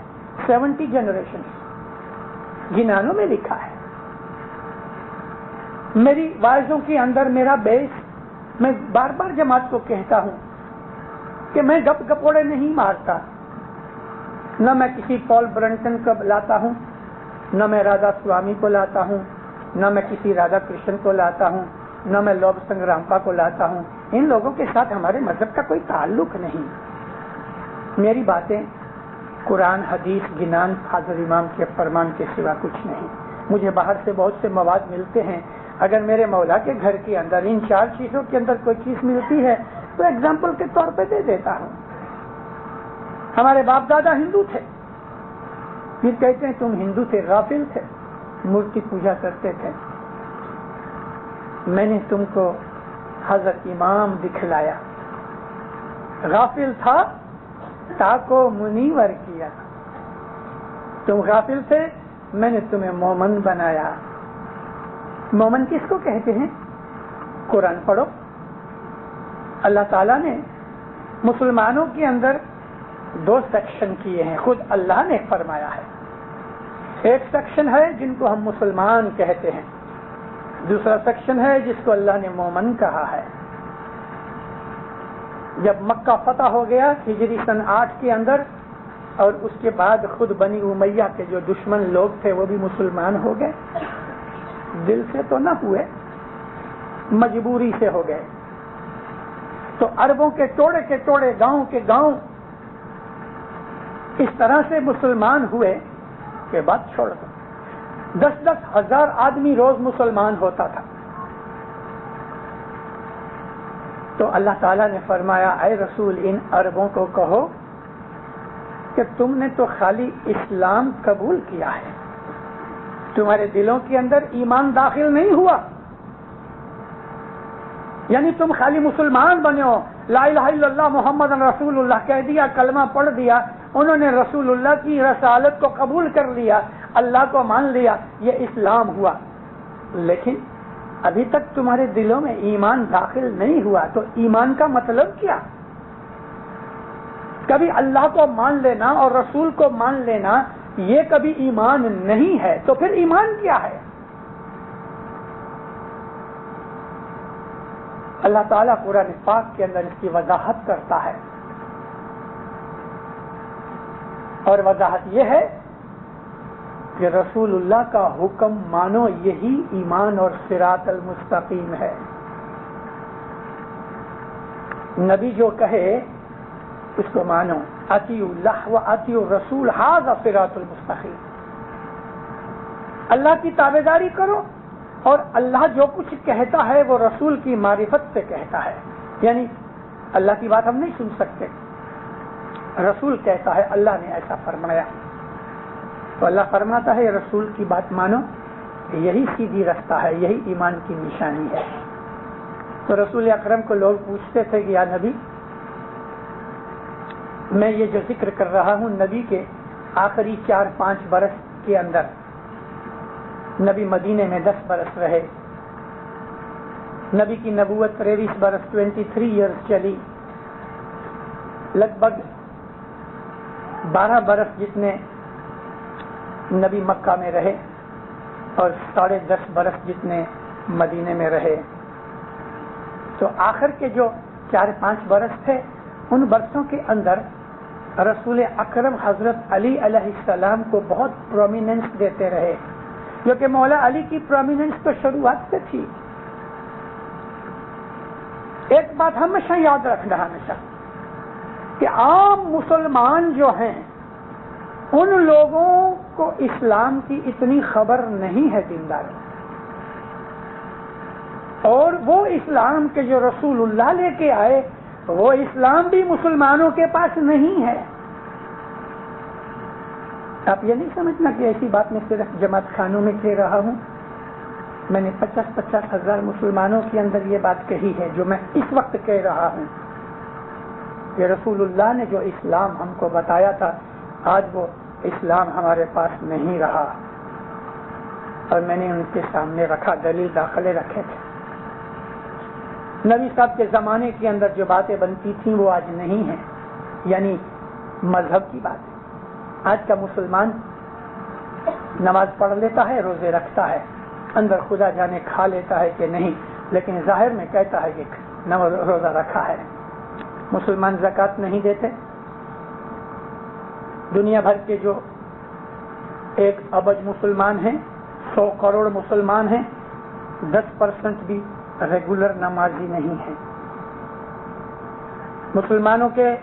70 جنریشنز گنانوں میں لکھا ہے. میری وعظوں کے اندر میرا بیس، میں بار بار جماعت کو کہتا ہوں کہ میں گپ گپوڑے نہیں مارتا. نہ میں کسی پال برنٹن کو لاتا ہوں، نہ میں رادھا سوامی کو لاتا ہوں، نہ میں کسی رادھا کرشن کو لاتا ہوں، نہ میں لوب سنگ رامپا کو لاتا ہوں. ان لوگوں کے ساتھ ہمارے مذہب کا کوئی تعلق نہیں. میری باتیں قرآن، حدیث، گنان، حضرت امام کے فرمان کے سوا کچھ نہیں. مجھے باہر سے بہت سے مواد ملتے ہیں. اگر میرے مولا کے گھر کے اندر ان 4 چیزوں کے اندر کوئی چیز ملتی ہے تو ایگزامپل کے طور پہ دے دیتا ہوں. ہمارے باپ دادا ہندو تھے، پھر کہتے ہیں تم ہندو تھے، غافل تھے، مورتی پوجا کرتے تھے. میں نے تم کو حضرت امام دکھلایا. غافل تھا تاکو منیور کیا. تم غافل تھے، میں نے تمہیں مومن بنایا. مومن کس کو کہتے ہیں؟ قرآن پڑھو. اللہ تعالیٰ نے مسلمانوں کے اندر 2 سیکشن کیے ہیں، خود اللہ نے فرمایا ہے. ایک سیکشن ہے جن کو ہم مسلمان کہتے ہیں، دوسرا سیکشن ہے جس کو اللہ نے مومن کہا ہے. جب مکہ فتح ہو گیا ہجری سن 8 کے اندر، اور اس کے بعد خود بنی امیہ کے جو دشمن لوگ تھے وہ بھی مسلمان ہو گئے. دل سے تو نہ ہوئے، مجبوری سے ہو گئے. تو عربوں کے ٹوڑے گاؤں کے گاؤں اس طرح سے مسلمان ہوئے کہ بات چھوڑ دو. 10-10 ہزار آدمی روز مسلمان ہوتا تھا. تو اللہ تعالیٰ نے فرمایا اے رسول ان عربوں کو کہو کہ تم نے تو خالی اسلام قبول کیا ہے، تمہارے دلوں کے اندر ایمان داخل نہیں ہوا. یعنی تم خالی مسلمان بنے ہو، لا الہ الا اللہ محمد رسول اللہ کہہ دیا، کلمہ پڑھ دیا، انہوں نے رسول اللہ کی رسالت کو قبول کر لیا، اللہ کو مان لیا، یہ اسلام ہوا. لیکن ابھی تک تمہارے دلوں میں ایمان داخل نہیں ہوا. تو ایمان کا مطلب کیا؟ کبھی اللہ کو مان لینا اور رسول کو مان لینا یہ کبھی ایمان نہیں ہے. تو پھر ایمان کیا ہے؟ اللہ تعالیٰ قرآن پاک کے اندر اس کی وضاحت کرتا ہے، اور وضاحت یہ ہے کہ رسول اللہ کا حکم مانو، یہی ایمان اور صراط المستقیم ہے. نبی جو کہے اس کو مانو. اطیعوا اللہ و اطیعوا الرسول ھذا صراط المستقیم. اللہ کی تابعداری کرو، اور اللہ جو کچھ کہتا ہے وہ رسول کی معرفت سے کہتا ہے. یعنی اللہ کی بات ہم نہیں سن سکتے، رسول کہتا ہے اللہ نے ایسا فرمایا، تو اللہ فرماتا ہے رسول کی بات مانو، یہی سیدھی رستہ ہے، یہی ایمان کی نشانی ہے. تو رسول اکرم کو لوگ پوچھتے تھے کہ یا نبی، میں یہ جو ذکر کر رہا ہوں نبی کے آخری 4-5 برس کے اندر، نبی مدینے میں 10 برس رہے، نبی کی نبوت 23 برس 23 ایئرز چلی، لگ بھگ 12 برس جتنے نبی مکہ میں رہے اور 10.5 برس جتنے مدینے میں رہے. تو آخر کے جو 4-5 برس تھے ان برسوں کے اندر رسول اکرم حضرت علی علیہ السلام کو بہت پرومیننس دیتے رہے، کیونکہ مولا علی کی پرومیننس تو شروعات سے تھی. ایک بات ہمیشہ یاد رکھنا ہمیشہ کہ عام مسلمان جو ہیں ان لوگوں کو اسلام کی اتنی خبر نہیں ہے دیندار، اور وہ اسلام کے جو رسول اللہ لے کے آئے وہ اسلام بھی مسلمانوں کے پاس نہیں ہے. آپ یہ نہیں سمجھنا کہ ایسی بات میں صرف جماعت خانوں میں کہہ رہا ہوں. میں نے 50-50 ہزار مسلمانوں کے اندر یہ بات کہی ہے جو میں اس وقت کہہ رہا ہوں کہ رسول اللہ نے جو اسلام ہم کو بتایا تھا آج وہ اسلام ہمارے پاس نہیں رہا، اور میں نے ان کے سامنے رکھا، دلیل داخلے رکھے تھے. نبی صاحب کے زمانے کے اندر جو باتیں بنتی تھیں وہ آج نہیں ہیں، یعنی مذہب کی بات. آج کا مسلمان نماز پڑھ لیتا ہے، روزے رکھتا ہے، اندر خدا جانے کھا لیتا ہے کہ نہیں، لیکن ظاہر میں کہتا ہے کہ روزہ رکھا ہے۔ مسلمان زکوٰۃ نہیں دیتے۔ دنیا بھر کے جو 1 ارب مسلمان ہیں، 100 کروڑ مسلمان ہیں، 10% بھی ریگولر نمازی نہیں ہیں۔ مسلمانوں کے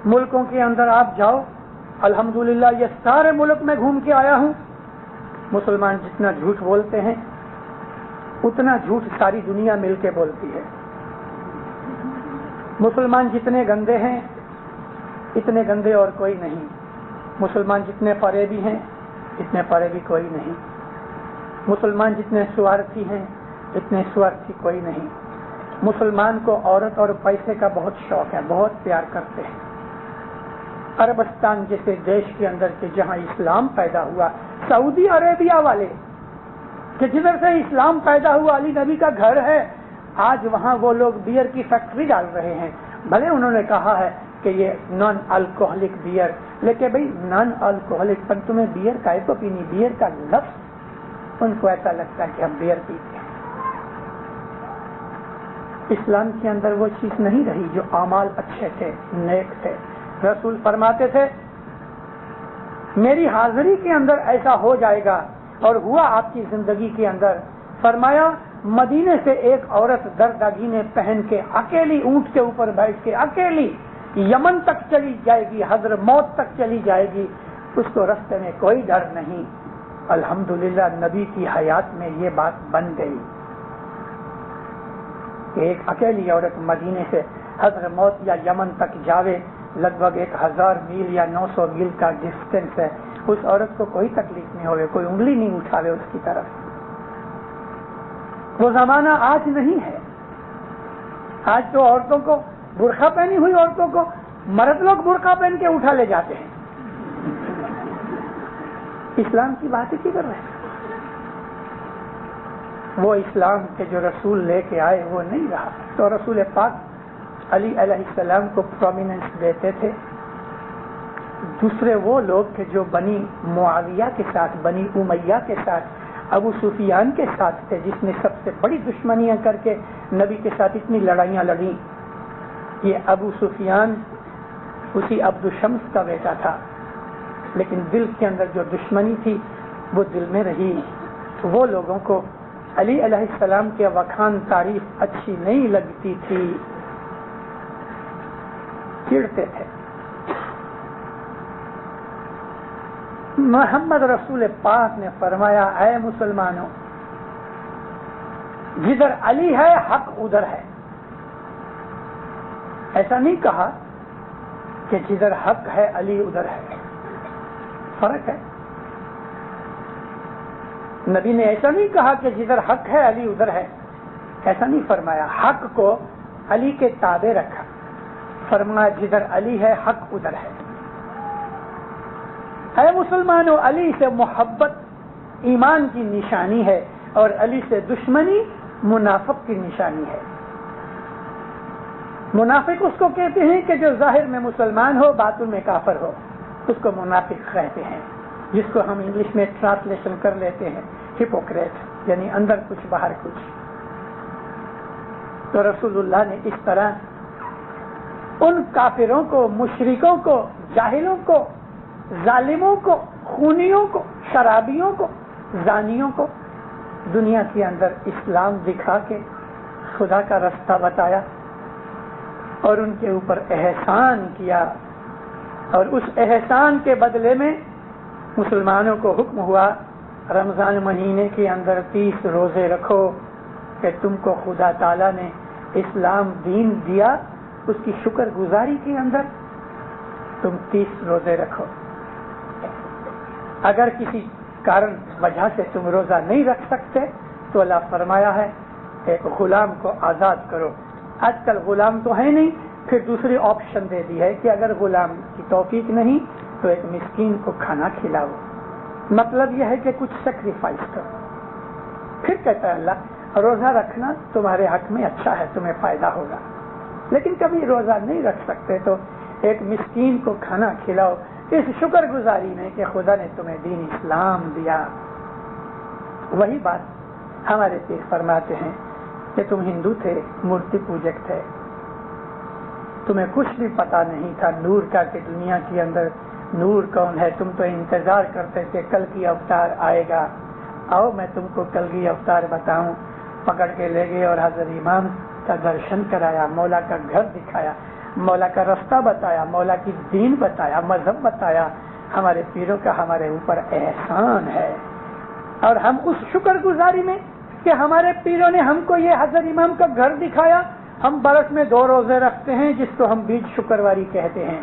ملکوں کے اندر آپ جاؤ، الحمدللہ یہ سارے ملک میں گھوم کے آیا ہوں، مسلمان جتنا جھوٹ بولتے ہیں اتنا جھوٹ ساری دنیا مل کے بولتی ہے۔ مسلمان جتنے گندے ہیں اتنے گندے اور کوئی نہیں، مسلمان جتنے فریبی ہیں اتنے فریبی کوئی نہیں، مسلمان جتنے سوارتھی ہیں اتنے سوارتھی کوئی نہیں۔ مسلمان کو عورت اور پیسے کا بہت شوق ہے، بہت پیار کرتے ہیں۔ عربستان جیسے دیش کے اندر کے جہاں اسلام پیدا ہوا، سعودی عربیہ والے کہ جدھر سے اسلام پیدا ہوا، علی نبی کا گھر ہے، آج وہاں وہ لوگ بیئر کی فیکٹری ڈال رہے ہیں۔ بھلے انہوں نے کہا ہے کہ یہ نان الکوہلک بیئر، لیکن بھائی نان الکوہلک پر تمہیں بیئر کا کو پینی، بیئر کا لفظ ان کو ایسا لگتا ہے کہ ہم بیئر پیتے ہیں۔ اسلام کے اندر وہ چیز نہیں رہی جو اعمال اچھے تھے، نیک تھے۔ رسول فرماتے تھے میری حاضری کے اندر ایسا ہو جائے گا، اور ہوا آپ کی زندگی کے اندر۔ فرمایا مدینے سے ایک عورت درداگینے پہن کے اکیلی اونٹ کے اوپر بیٹھ کے اکیلی یمن تک چلی جائے گی، حضرموت تک چلی جائے گی، اس کو رستے میں کوئی ڈر نہیں۔ الحمدللہ نبی کی حیات میں یہ بات بن گئی کہ ایک اکیلی عورت مدینے سے حضرموت یا یمن تک جاوے، لگ بھگ 1000 میل یا 900 میل کا ڈسٹینس ہے، اس عورت کو کوئی تکلیف نہیں ہوئے، کوئی انگلی نہیں اٹھاوے اس کی طرف۔ وہ زمانہ آج نہیں ہے۔ آج تو عورتوں کو، برقع پہنی ہوئی عورتوں کو مرد لوگ برقع پہن کے اٹھا لے جاتے ہیں۔ اسلام کی بات ہی کی کر رہے ہیں۔ وہ اسلام کے جو رسول لے کے آئے وہ نہیں رہا۔ تو رسول پاک علی علیہ السلام کو پرومیننس دیتے تھے۔ دوسرے وہ لوگ کہ جو بنی معاویہ کے ساتھ، بنی امیہ کے ساتھ، ابو سفیان کے ساتھ تھے، جس نے سب سے بڑی دشمنیاں کر کے نبی کے ساتھ اتنی لڑائیاں لڑیں۔ یہ ابو سفیان اسی عبد شمس کا بیٹا تھا، لیکن دل کے اندر جو دشمنی تھی وہ دل میں رہی۔ وہ لوگوں کو علی علیہ السلام کے وکھان تعریف اچھی نہیں لگتی تھی، چڑھتے تھے۔ محمد رسول پاک نے فرمایا اے مسلمانوں، جدھر علی ہے حق ادھر ہے۔ ایسا نہیں کہا کہ جدھر حق ہے علی ادھر ہے، فرق ہے۔ نبی نے ایسا نہیں کہا کہ جدھر حق ہے علی ادھر ہے، ایسا نہیں فرمایا۔ حق کو علی کے تابع رکھا، فرمایا جدھر علی ہے حق ادھر ہے۔ اے مسلمانوں، علی سے محبت ایمان کی نشانی ہے، اور علی سے دشمنی منافق کی نشانی ہے۔ منافق اس کو کہتے ہیں کہ جو ظاہر میں مسلمان ہو باطن میں کافر ہو، اس کو منافق کہتے ہیں، جس کو ہم انگلش میں ٹرانسلیشن کر لیتے ہیں ہپوکریٹ، یعنی اندر کچھ باہر کچھ۔ تو رسول اللہ نے اس طرح ان کافروں کو، مشرکوں کو، جاہلوں کو، ظالموں کو، خونیوں کو، شرابیوں کو، زانیوں کو دنیا کے اندر اسلام دکھا کے خدا کا رستہ بتایا، اور ان کے اوپر احسان کیا، اور اس احسان کے بدلے میں مسلمانوں کو حکم ہوا رمضان مہینے کے اندر 30 روزے رکھو، کہ تم کو خدا تعالیٰ نے اسلام دین دیا، اس کی شکر گزاری کے اندر تم 30 روزے رکھو۔ اگر کسی کارن وجہ سے تم روزہ نہیں رکھ سکتے تو اللہ فرمایا ہے ایک غلام کو آزاد کرو۔ آج کل غلام تو ہے نہیں، پھر دوسری آپشن دے دی ہے کہ اگر غلام کی توفیق نہیں تو ایک مسکین کو کھانا کھلاؤ۔ مطلب یہ ہے کہ کچھ سیکریفائس کرو۔ پھر کہتا ہے اللہ روزہ رکھنا تمہارے حق میں اچھا ہے، تمہیں فائدہ ہوگا، لیکن کبھی روزہ نہیں رکھ سکتے تو ایک مسکین کو کھانا کھلاؤ، اس شکر گزاری میں کہ خدا نے تمہیں دین اسلام دیا. وہی بات ہمارے پیر فرماتے ہیں کہ تم ہندو تھے, مورتی پوجک تھے, تمہیں کچھ بھی پتا نہیں تھا نور کا کہ دنیا کے اندر نور کون ہے. تم تو انتظار کرتے تھے کل کی اوتار آئے گا. آؤ میں تم کو کل کی اوتار بتاؤں. پکڑ کے لے گئے اور حضرت امام کا درشن کرایا, مولا کا گھر دکھایا, مولا کا رستہ بتایا, مولا کی دین بتایا, مذہب بتایا. ہمارے پیروں کا ہمارے اوپر احسان ہے, اور ہم اس شکر گزاری میں کہ ہمارے پیروں نے ہم کو یہ حضرت امام کا گھر دکھایا. ہم برس میں 2 روزے رکھتے ہیں جس کو ہم بیج شکرواری کہتے ہیں.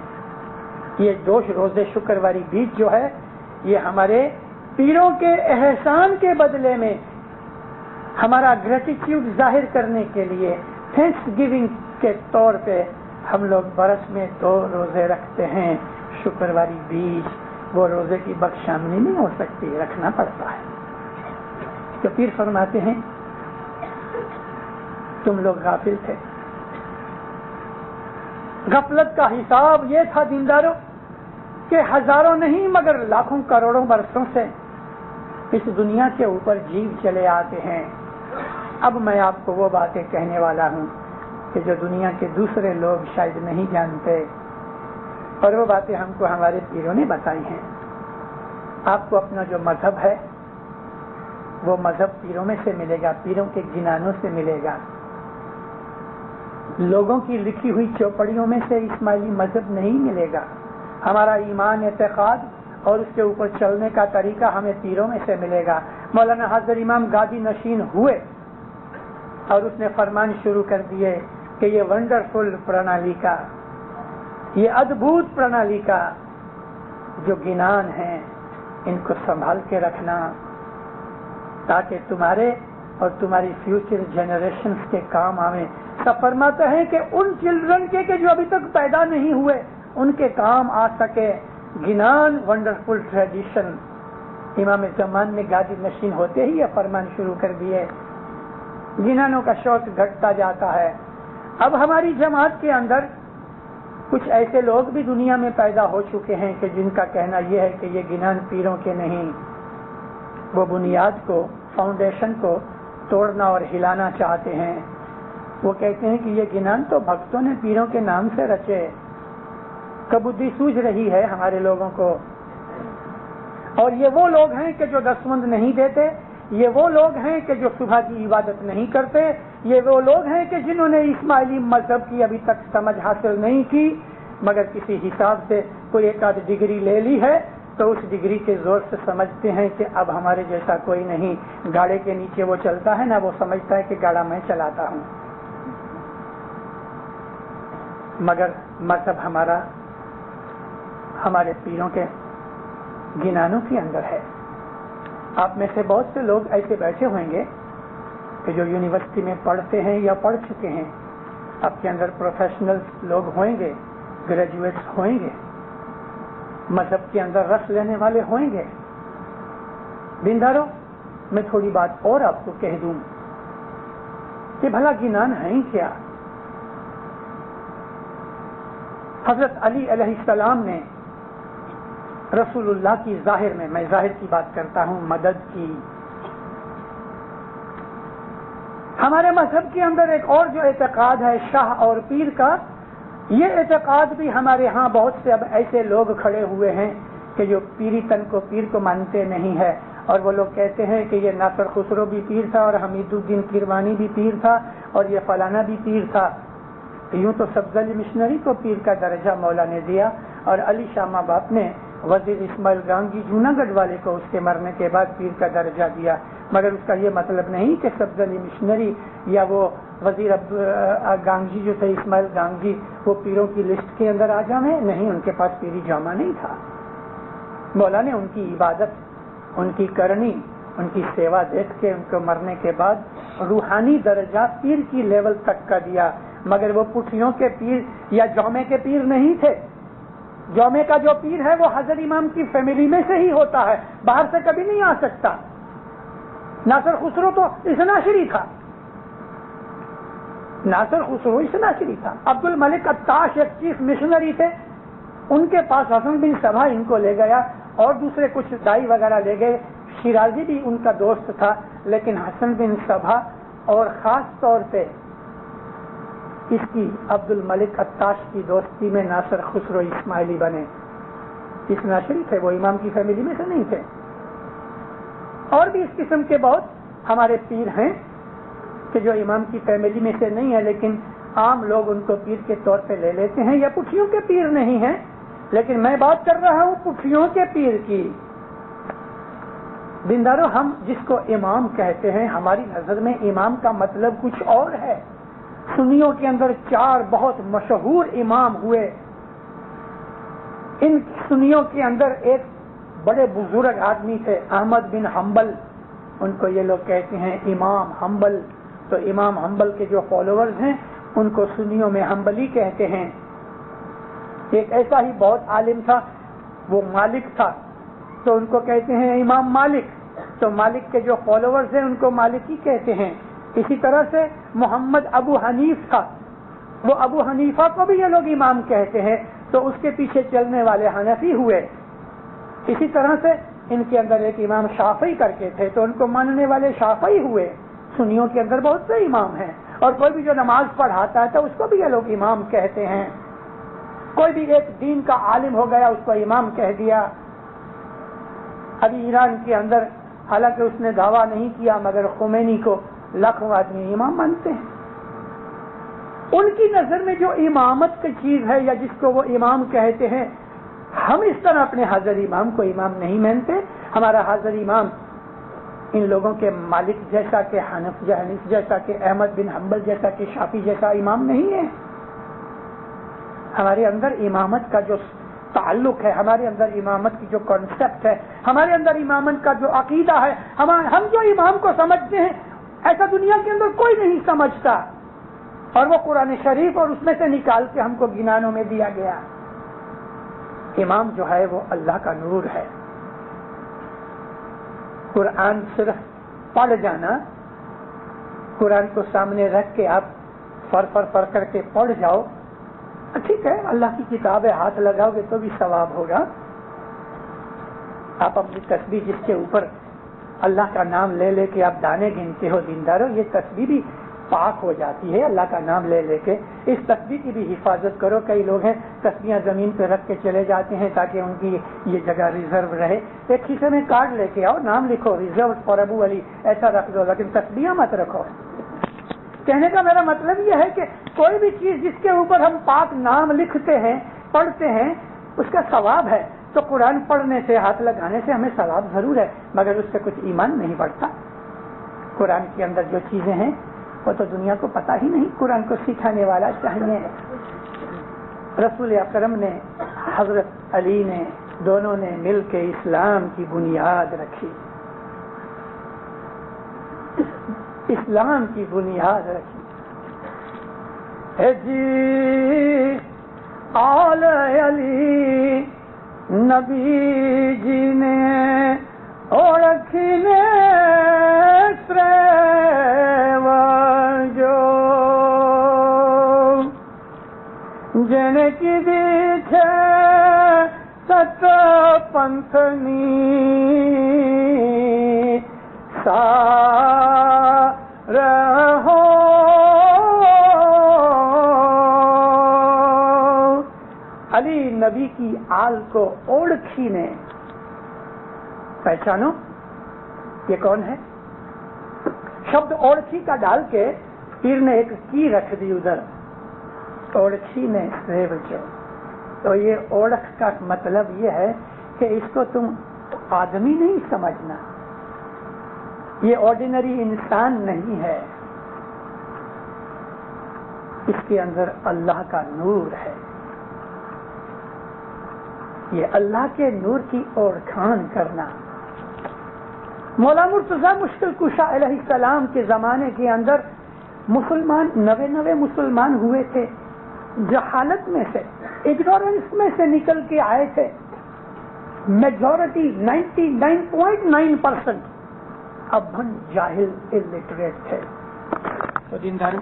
یہ 2 روزے شکرواری بیج جو ہے یہ ہمارے پیروں کے احسان کے بدلے میں ہمارا گریٹیٹیوڈ ظاہر کرنے کے لیے تھینکس گیونگ کے طور پہ ہم لوگ برس میں 2 روزے رکھتے ہیں شکرواری بیج. وہ روزے کی بخشامنی نہیں ہو سکتی, رکھنا پڑتا ہے. تو پیر فرماتے ہیں تم لوگ غافل تھے. غفلت کا حساب یہ تھا دینداروں کہ ہزاروں نہیں مگر لاکھوں کروڑوں برسوں سے اس دنیا کے اوپر جیو چلے آتے ہیں. اب میں آپ کو وہ باتیں کہنے والا ہوں کہ جو دنیا کے دوسرے لوگ شاید نہیں جانتے, اور وہ باتیں ہم کو ہمارے پیروں نے بتائی ہیں. آپ کو اپنا جو مذہب ہے وہ مذہب پیروں میں سے ملے گا, پیروں کے گنانوں سے ملے گا. لوگوں کی لکھی ہوئی چوپڑیوں میں سے اسماعیلی مذہب نہیں ملے گا. ہمارا ایمان, اعتقاد اور اس کے اوپر چلنے کا طریقہ ہمیں پیروں میں سے ملے گا. مولانا حضرت امام گادی نشین ہوئے اور اس نے فرمان شروع کر دیے کہ یہ ونڈرفل پرنالی کا, یہ ادبھوت پرنالی کا جو گنان ہیں ان کو سنبھال کے رکھنا تاکہ تمہارے اور تمہاری فیوچر جنریشنز کے کام آئیں. سب فرماتے ہیں کہ ان چلڈرن کے کہ جو ابھی تک پیدا نہیں ہوئے ان کے کام آ سکے. گنان ونڈرفل ٹریڈیشن. امام زمان نے گادی نشین ہوتے ہی یہ فرمان شروع کر دیے. گنانوں کا شوق گھٹتا جاتا ہے. اب ہماری جماعت کے اندر کچھ ایسے لوگ بھی دنیا میں پیدا ہو چکے ہیں کہ جن کا کہنا یہ ہے کہ یہ گنان پیروں کے نہیں, وہ بنیاد کو, فاؤنڈیشن کو توڑنا اور ہلانا چاہتے ہیں. وہ کہتے ہیں کہ یہ گنان تو بھکتوں نے پیروں کے نام سے رچے. کبودی سوجھ رہی ہے ہمارے لوگوں کو, اور یہ وہ لوگ ہیں کہ جو دستمند نہیں دیتے, یہ وہ لوگ ہیں کہ جو صبح کی عبادت نہیں کرتے, یہ وہ لوگ ہیں کہ جنہوں نے اسماعیلی مذہب کی ابھی تک سمجھ حاصل نہیں کی, مگر کسی حساب سے کوئی ایک آدھ ڈگری لے لی ہے تو اس ڈگری کے زور سے سمجھتے ہیں کہ اب ہمارے جیسا کوئی نہیں. گاڑے کے نیچے وہ چلتا ہے نا, وہ سمجھتا ہے کہ گاڑا میں چلاتا ہوں. مگر مذہب ہمارا ہمارے پیروں کے گنانوں کے اندر ہے. آپ میں سے بہت سے لوگ ایسے بیٹھے ہوئیں گے کہ جو یونیورسٹی میں پڑھتے ہیں یا پڑھ چکے ہیں. آپ کے اندر پروفیشنل لوگ ہوئیں گے, گریجویٹس ہوئیں گے, مذہب کے اندر رس لینے والے ہوئیں گے. بینداروں, میں تھوڑی بات اور آپ کو کہہ دوں کہ بھلا گنان ہیں کیا. حضرت علی علیہ السلام نے رسول اللہ کی ظاہر میں ظاہر کی بات کرتا ہوں, مدد کی. ہمارے مذہب کے اندر ایک اور جو اعتقاد ہے شاہ اور پیر کا, یہ اعتقاد بھی ہمارے ہاں بہت سے اب ایسے لوگ کھڑے ہوئے ہیں کہ جو پیری تن کو, پیر کو مانتے نہیں ہے, اور وہ لوگ کہتے ہیں کہ یہ ناصر خسرو بھی پیر تھا اور حمید الدین کیروانی بھی پیر تھا اور یہ فلانا بھی پیر تھا. یوں تو سبز علی مشنری کو پیر کا درجہ مولا نے دیا, اور علی شاہ ماں باپ نے وزیر اسماعیل گانگی جوناگڑھ والے کو اس کے مرنے کے بعد پیر کا درجہ دیا. مگر اس کا یہ مطلب نہیں کہ سبز علی مشنری یا وہ وزیر گانگی جو تھے اسماعیل گانگی وہ پیروں کی لسٹ کے اندر آ جائیں. نہیں, ان کے پاس پیری جامع نہیں تھا. مولا نے ان کی عبادت, ان کی کرنی, ان کی سیوا دیکھ کے ان کو مرنے کے بعد روحانی درجہ پیر کی لیول تک کا دیا. مگر وہ پٹھیوں کے پیر یا جومے کے پیر نہیں تھے. جومے کا جو پیر ہے وہ حضرت امام کی فیملی میں سے ہی ہوتا ہے, باہر سے کبھی نہیں آ سکتا. ناصر خسرو تو اسناشری تھا, ناصر خسرو اسناشری تھا. عبد الملک عطاش ایک چیف مشنری تھے, ان کے پاس حسن بن صبا ان کو لے گیا اور دوسرے کچھ دائی وغیرہ لے گئے. شیرازی بھی ان کا دوست تھا, لیکن حسن بن صبا اور خاص طور پہ اس کی عبد الملک عطاش کی دوستی میں ناصر خسرو اسماعیلی بنے. اس ناصری تھے, وہ امام کی فیملی میں سے نہیں تھے. اور بھی اس قسم کے بہت ہمارے پیر ہیں کہ جو امام کی فیملی میں سے نہیں ہے, لیکن عام لوگ ان کو پیر کے طور پہ لے لیتے ہیں, یا پٹھیوں کے پیر نہیں ہیں, لیکن میں بات کر رہا ہوں پٹھیوں کے پیر کی. دیندارو, ہم جس کو امام کہتے ہیں, ہماری نظر میں امام کا مطلب کچھ اور ہے. سنیوں کے اندر 4 بہت مشہور امام ہوئے. ان سنیوں کے اندر ایک بڑے بزرگ آدمی تھے, احمد بن حنبل. ان کو یہ لوگ کہتے ہیں امام حنبل. تو امام حنبل کے جو فالوورز ہیں ان کو سنیوں میں حنبلی کہتے ہیں. ایک ایسا ہی بہت عالم تھا, وہ مالک تھا, تو ان کو کہتے ہیں امام مالک. تو مالک کے جو فالوورز ہیں ان کو مالکی کہتے ہیں. اسی طرح سے محمد ابو حنیف تھا, وہ ابو حنیفہ کو بھی یہ لوگ امام کہتے ہیں, تو اس کے پیچھے چلنے والے حنفی ہوئے. اسی طرح سے ان کے اندر ایک امام شافعی کر کے تھے, تو ان کو ماننے والے شافعی ہوئے. سنیوں کے اندر بہت سے امام ہیں, اور کوئی بھی جو نماز پڑھاتا ہے تو اس کو بھی یہ لوگ امام کہتے ہیں. کوئی بھی ایک دین کا عالم ہو گیا, اس کو امام کہہ دیا. ابھی ایران کے اندر حالانکہ اس نے دعویٰ نہیں کیا, مگر خمینی کو لاکھوں آدمی امام مانتے ہیں. ان کی نظر میں جو امامت کی چیز ہے, یا جس کو وہ امام کہتے ہیں, ہم اس طرح اپنے حاضر امام کو امام نہیں مانتے. ہمارا حاضر امام ان لوگوں کے مالک جیسا, کہ حنف جیسا, کہ احمد بن حنبل جیسا, کہ شافعی جیسا امام نہیں ہے. ہمارے اندر امامت کا جو تعلق ہے, ہمارے اندر امامت کی جو کانسیپٹ ہے, ہمارے اندر امامت کا جو عقیدہ ہے, ہم جو امام کو سمجھتے ہیں ایسا دنیا کے اندر کوئی نہیں سمجھتا. اور وہ قرآن شریف اور اس میں سے نکال کے ہم کو گنانوں میں دیا گیا. امام جو ہے وہ اللہ کا نور ہے. قرآن صرف پڑھ جانا, قرآن کو سامنے رکھ کے آپ فر کر کے پڑھ جاؤ, ٹھیک ہے, اللہ کی کتاب ہے, ہاتھ لگاؤ گے تو بھی ثواب ہوگا. آپ اپنی تسبیح جس کے اوپر اللہ کا نام لے لے کے آپ دانے گنتے ہو, دیندارو, یہ تسبیح بھی پاک ہو جاتی ہے اللہ کا نام لے لے کے. اس تسبیح کی بھی حفاظت کرو. کئی لوگ ہیں تسبیحاں زمین پہ رکھ کے چلے جاتے ہیں تاکہ ان کی یہ جگہ ریزرو رہے. ایک کھیسے میں کارڈ لے کے آؤ, نام لکھو ریزرو فار ابو علی, ایسا رکھ دو, لیکن تسبیحاں مت رکھو. کہنے کا میرا مطلب یہ ہے کہ کوئی بھی چیز جس کے اوپر ہم پاک نام لکھتے ہیں, پڑھتے ہیں, اس کا ثواب ہے. تو قرآن پڑھنے سے, ہاتھ لگانے سے ہمیں ثواب ضرور ہے, مگر اس سے کچھ ایمان نہیں بڑھتا. قرآن کے اندر جو چیزیں ہیں وہ تو دنیا کو پتہ ہی نہیں. قرآن کو سکھانے والا چاہیے. رسول اکرم نے, حضرت علی نے, دونوں نے مل کے اسلام کی بنیاد رکھی. اسلام کی بنیاد رکھی ہے جی. آل علی نبی جی نے اور رکھنے جن کی دیچھ ست پنتھنی سار ہو. علی نبی کی آل کو اوڑکھی نے, پہچانو یہ کون ہے. شبد اوڑکھی کا ڈال کے پیر نے ایک کی رکھ دی ادھر, اوڑکھی نے ریو جو. تو یہ اوڑک کا مطلب یہ ہے کہ اس کو تم آدمی نہیں سمجھنا, یہ آرڈینری انسان نہیں ہے, اس کے اندر اللہ کا نور ہے. یہ اللہ کے نور کی اوڑکھان کرنا. مولا مرتضیٰ مشکل کشا علیہ السلام کے زمانے کے اندر مسلمان 99 مسلمان ہوئے تھے, جہالت میں سے, اگنورنس میں سے نکل کے آئے تھے. میجورٹی 99.9% ابھن جاہل الٹریٹ تھے. تو دیندار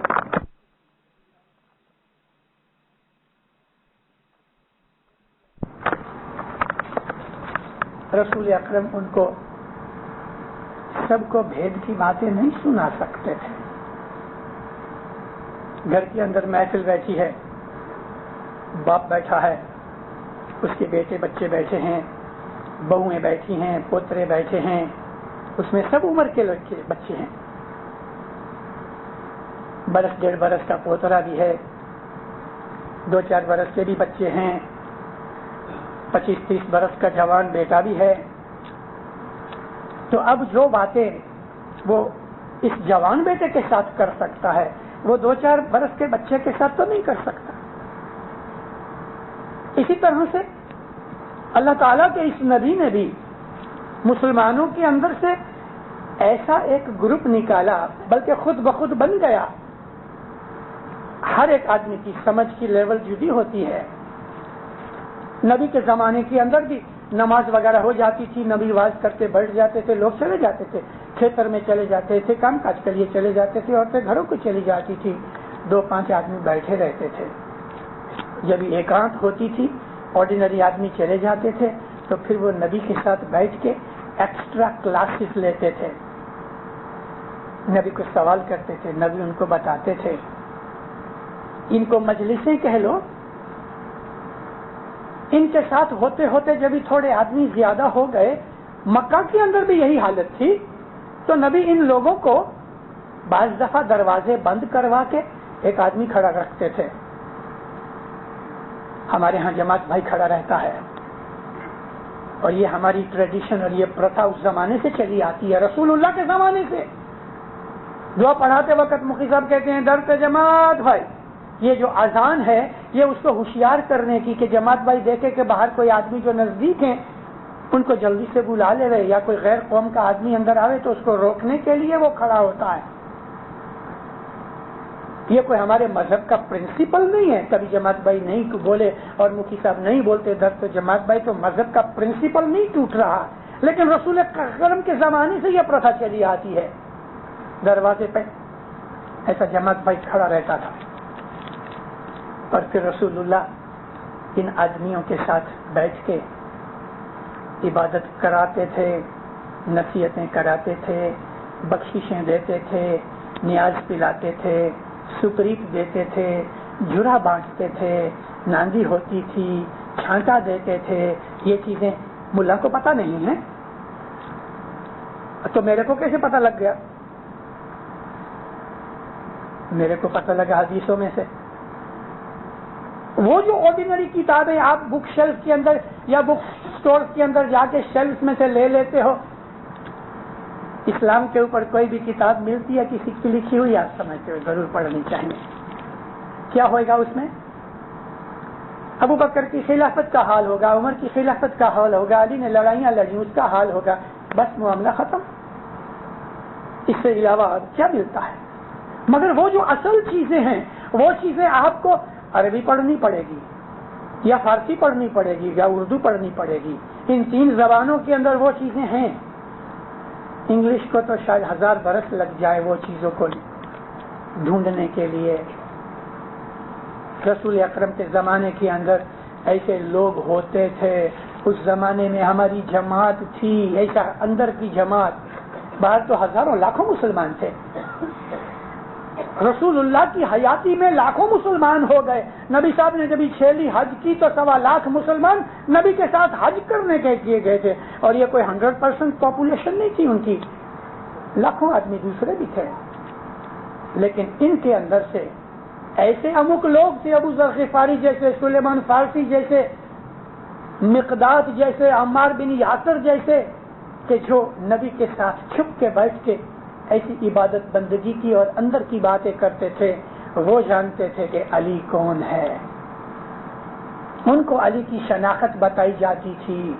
رسول اکرم ان کو سب کو بھید کی باتیں نہیں سنا سکتے تھے. گھر کے اندر محفل بیٹھی ہے, باپ بیٹھا ہے, اس کے بیٹے بچے بیٹھے ہیں, بہویں بیٹھی ہیں, پوترے بیٹھے ہیں, اس میں سب عمر کے لڑکے بچے ہیں. برس 1.5 برس کا پوترا بھی ہے, 2-4 برس کے بھی بچے ہیں, 25-30 برس کا جوان بیٹا بھی ہے. تو اب جو باتیں وہ اس جوان بیٹے کے ساتھ کر سکتا ہے وہ 2-4 برس کے بچے کے ساتھ تو نہیں کر سکتا. اسی طرح سے اللہ تعالیٰ کے اس نبی نے بھی مسلمانوں کے اندر سے ایسا ایک گروپ نکالا, بلکہ خود بخود بن گیا. ہر ایک آدمی کی سمجھ کی لیول جدی ہوتی ہے. نبی کے زمانے کے اندر بھی نماز وغیرہ ہو جاتی تھی, نبی واز کرتے بیٹھ جاتے تھے, لوگ چلے جاتے تھے, کھیتر میں چلے جاتے تھے, کام کاج کے لیے چلے جاتے تھے, عورتیں گھروں کو چلی جاتی تھی, 2-5 آدمی بیٹھے رہتے تھے. جب ایکانت ہوتی تھی آرڈینری آدمی چلے جاتے تھے تو پھر وہ نبی کے ساتھ بیٹھ کے ایکسٹرا کلاسز لیتے تھے, نبی کو سوال کرتے تھے, نبی ان کو بتاتے تھے. ان کو مجلسیں کہہ لو. ان کے ساتھ ہوتے ہوتے جب تھوڑے آدمی زیادہ ہو گئے, مکہ کے اندر بھی یہی حالت تھی, تو نبی ان لوگوں کو بعض دفعہ دروازے بند کروا کے ایک آدمی کھڑا رکھتے تھے. ہمارے ہاں جماعت بھائی کھڑا رہتا ہے, اور یہ ہماری ٹریڈیشن اور یہ پرتھا اس زمانے سے چلی آتی ہے, رسول اللہ کے زمانے سے. دعا پڑھاتے وقت مفتی صاحب کہتے ہیں درد جماعت بھائی, یہ جو اذان ہے یہ اس کو ہوشیار کرنے کی کہ جماعت بھائی دیکھے کہ باہر کوئی آدمی جو نزدیک ہیں ان کو جلدی سے بلا لے رہے, یا کوئی غیر قوم کا آدمی اندر آوے تو اس کو روکنے کے لیے وہ کھڑا ہوتا ہے. یہ کوئی ہمارے مذہب کا پرنسپل نہیں ہے. کبھی جماعت بھائی نہیں بولے اور مفتی صاحب نہیں بولتے درد جماعت بھائی, تو مذہب کا پرنسپل نہیں ٹوٹ رہا. لیکن رسول اکرم کے زمانے سے یہ پرتھا چلی آتی ہے. دروازے پہ ایسا جماعت بھائی کھڑا رہتا تھا, اور پھر رسول اللہ ان آدمیوں کے ساتھ بیٹھ کے عبادت کراتے تھے, نصیحتیں کراتے تھے, بخششیں دیتے تھے, نیاز پلاتے تھے, سپریت دیتے تھے, جھرا بانٹتے تھے, ناندی ہوتی تھی, چھانٹا دیتے تھے. یہ چیزیں ملا کو پتہ نہیں ہے, تو میرے کو کیسے پتہ لگ گیا؟ میرے کو پتہ لگا حدیثوں میں سے. وہ جو آرڈینری کتابیں آپ بک شیلف کے اندر یا بک سٹور کے اندر جا کے شیلف میں سے لے لیتے ہو, اسلام کے اوپر کوئی بھی کتاب ملتی ہے کسی کی لکھی ہوئی, آپ سمجھتے ہو ضرور پڑھنی چاہیے. کیا ہوگا اس میں؟ ابو بکر کی خلافت کا حال ہوگا, عمر کی خلافت کا حال ہوگا, علی نے لڑائیاں لڑی اس کا حال ہوگا, بس معاملہ ختم. اس سے علاوہ کیا ملتا ہے؟ مگر وہ جو اصل چیزیں ہیں وہ چیزیں آپ کو عربی پڑھنی پڑے گی, یا فارسی پڑھنی پڑے گی, یا اردو پڑھنی پڑے گی. ان 3 زبانوں کے اندر وہ چیزیں ہیں. انگلش کو تو شاید 1000 برس لگ جائے وہ چیزوں کو ڈھونڈنے کے لیے. رسول اکرم کے زمانے کے اندر ایسے لوگ ہوتے تھے. اس زمانے میں ہماری جماعت تھی, ایسا اندر کی جماعت. باہر تو ہزاروں لاکھوں مسلمان تھے. رسول اللہ کی حیاتی میں لاکھوں مسلمان ہو گئے. نبی صاحب نے جب 6 حج کی تو 1.25 لاکھ مسلمان نبی کے ساتھ حج کرنے کے کیے گئے تھے, اور یہ کوئی 100% پاپولیشن نہیں تھی ان کی, لاکھوں آدمی دوسرے بھی تھے. لیکن ان کے اندر سے ایسے امک لوگ تھے, ابو ذر غفاری جیسے, سلیمان فارسی جیسے, مقداد جیسے, عمار بن یاسر جیسے, کہ جو نبی کے ساتھ چھپ کے بیٹھ کے ایسی عبادت بندگی کی اور اندر کی باتیں کرتے تھے. وہ جانتے تھے کہ علی کون ہے, ان کو علی کی شناخت بتائی جاتی تھی.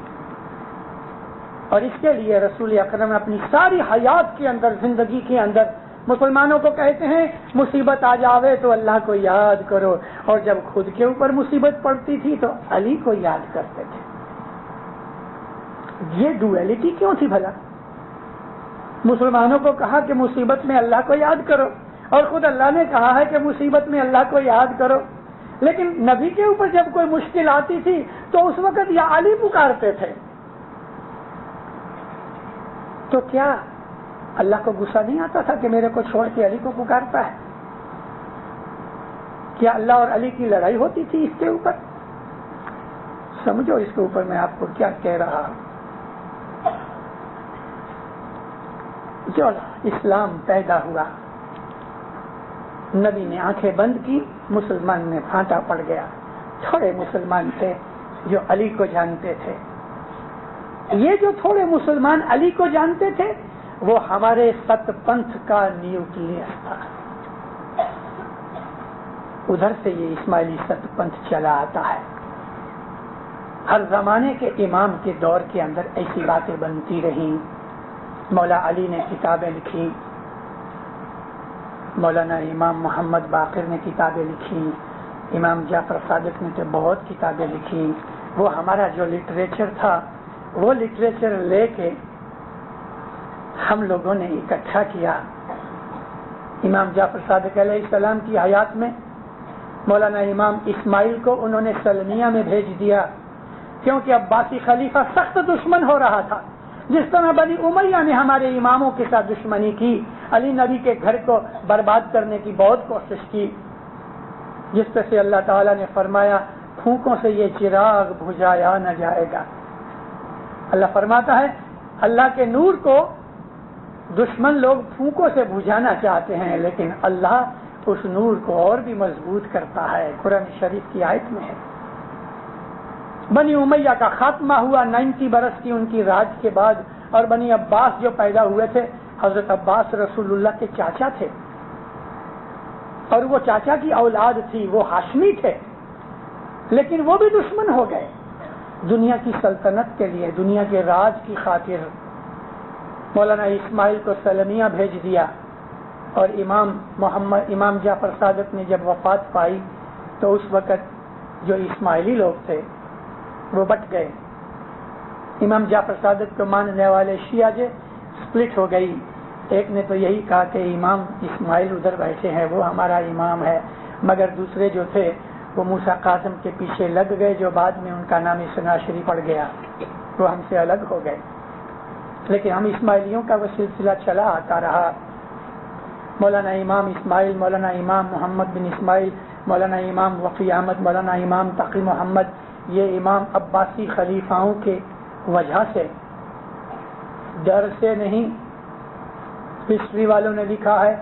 اور اس کے لیے رسول اکرم اپنی ساری حیات کے اندر, زندگی کے اندر مسلمانوں کو کہتے ہیں مصیبت آ جاوے تو اللہ کو یاد کرو, اور جب خود کے اوپر مصیبت پڑتی تھی تو علی کو یاد کرتے تھے. یہ ڈویلٹی کیوں تھی بھلا؟ مسلمانوں کو کہا کہ مصیبت میں اللہ کو یاد کرو, اور خود اللہ نے کہا ہے کہ مصیبت میں اللہ کو یاد کرو. لیکن نبی کے اوپر جب کوئی مشکل آتی تھی تو اس وقت یا علی پکارتے تھے تو کیا اللہ کو غصہ نہیں آتا تھا کہ میرے کو چھوڑ کے علی کو پکارتا ہے؟ کیا اللہ اور علی کی لڑائی ہوتی تھی اس کے اوپر؟ سمجھو اس کے اوپر میں آپ کو کیا کہہ رہا ہوں. جو اسلام پیدا ہوا، نبی نے آنکھیں بند کی، مسلمان میں پھانٹا پڑ گیا. تھوڑے مسلمان تھے جو علی کو جانتے تھے. یہ جو تھوڑے مسلمان علی کو جانتے تھے وہ ہمارے ست پنتھ کا نیوکلیس تھا. ادھر سے یہ اسماعیلی ست پنتھ چلا آتا ہے. ہر زمانے کے امام کے دور کے اندر ایسی باتیں بنتی رہیں. مولا علی نے کتابیں لکھی، مولانا امام محمد باقر نے کتابیں لکھی، امام جعفر صادق نے تو بہت کتابیں لکھی. وہ ہمارا جو لٹریچر تھا وہ لٹریچر لے کے ہم لوگوں نے اکٹھا کیا. امام جعفر صادق علیہ السلام کی حیات میں مولانا امام اسماعیل کو انہوں نے سلمیہ میں بھیج دیا، کیونکہ عباسی خلیفہ سخت دشمن ہو رہا تھا. جس طرح بنی امیہ نے ہمارے اماموں کے ساتھ دشمنی کی، علی نبی کے گھر کو برباد کرنے کی بہت کوشش کی، جس طرح سے اللہ تعالیٰ نے فرمایا پھونکوں سے یہ چراغ بجھایا نہ جائے گا. اللہ فرماتا ہے اللہ کے نور کو دشمن لوگ پھونکوں سے بجھانا چاہتے ہیں، لیکن اللہ اس نور کو اور بھی مضبوط کرتا ہے. قرآن شریف کی آیت میں ہے. بنی امیہ کا خاتمہ ہوا 90 برس کی ان کی راج کے بعد، اور بنی عباس جو پیدا ہوئے تھے، حضرت عباس رسول اللہ کے چاچا تھے، اور وہ چاچا کی اولاد تھی، وہ ہاشمی تھے، لیکن وہ بھی دشمن ہو گئے. دنیا کی سلطنت کے لیے، دنیا کے راج کی خاطر مولانا اسماعیل کو سلمیہ بھیج دیا. اور امام جعفر صادق نے جب وفات پائی تو اس وقت جو اسماعیلی لوگ تھے وہ بٹ گئے. امام جعفر صادق کو ماننے والے شیعہ جو سپلٹ ہو گئی. ایک نے تو یہی کہا کہ امام اسماعیل ادھر بیٹھے ہیں وہ ہمارا امام ہے، مگر دوسرے جو تھے وہ موسیٰ قاسم کے پیچھے لگ گئے، جو بعد میں ان کا نام سناشری پڑ گیا، وہ ہم سے الگ ہو گئے. لیکن ہم اسماعیلیوں کا وہ سلسلہ چلا آتا رہا. مولانا امام اسماعیل، مولانا امام محمد بن اسماعیل، مولانا امام وفی احمد، مولانا امام تقی محمد، یہ امام عباسی خلیفاؤں کے وجہ سے، ڈر سے نہیں. ہسٹری والوں نے لکھا ہے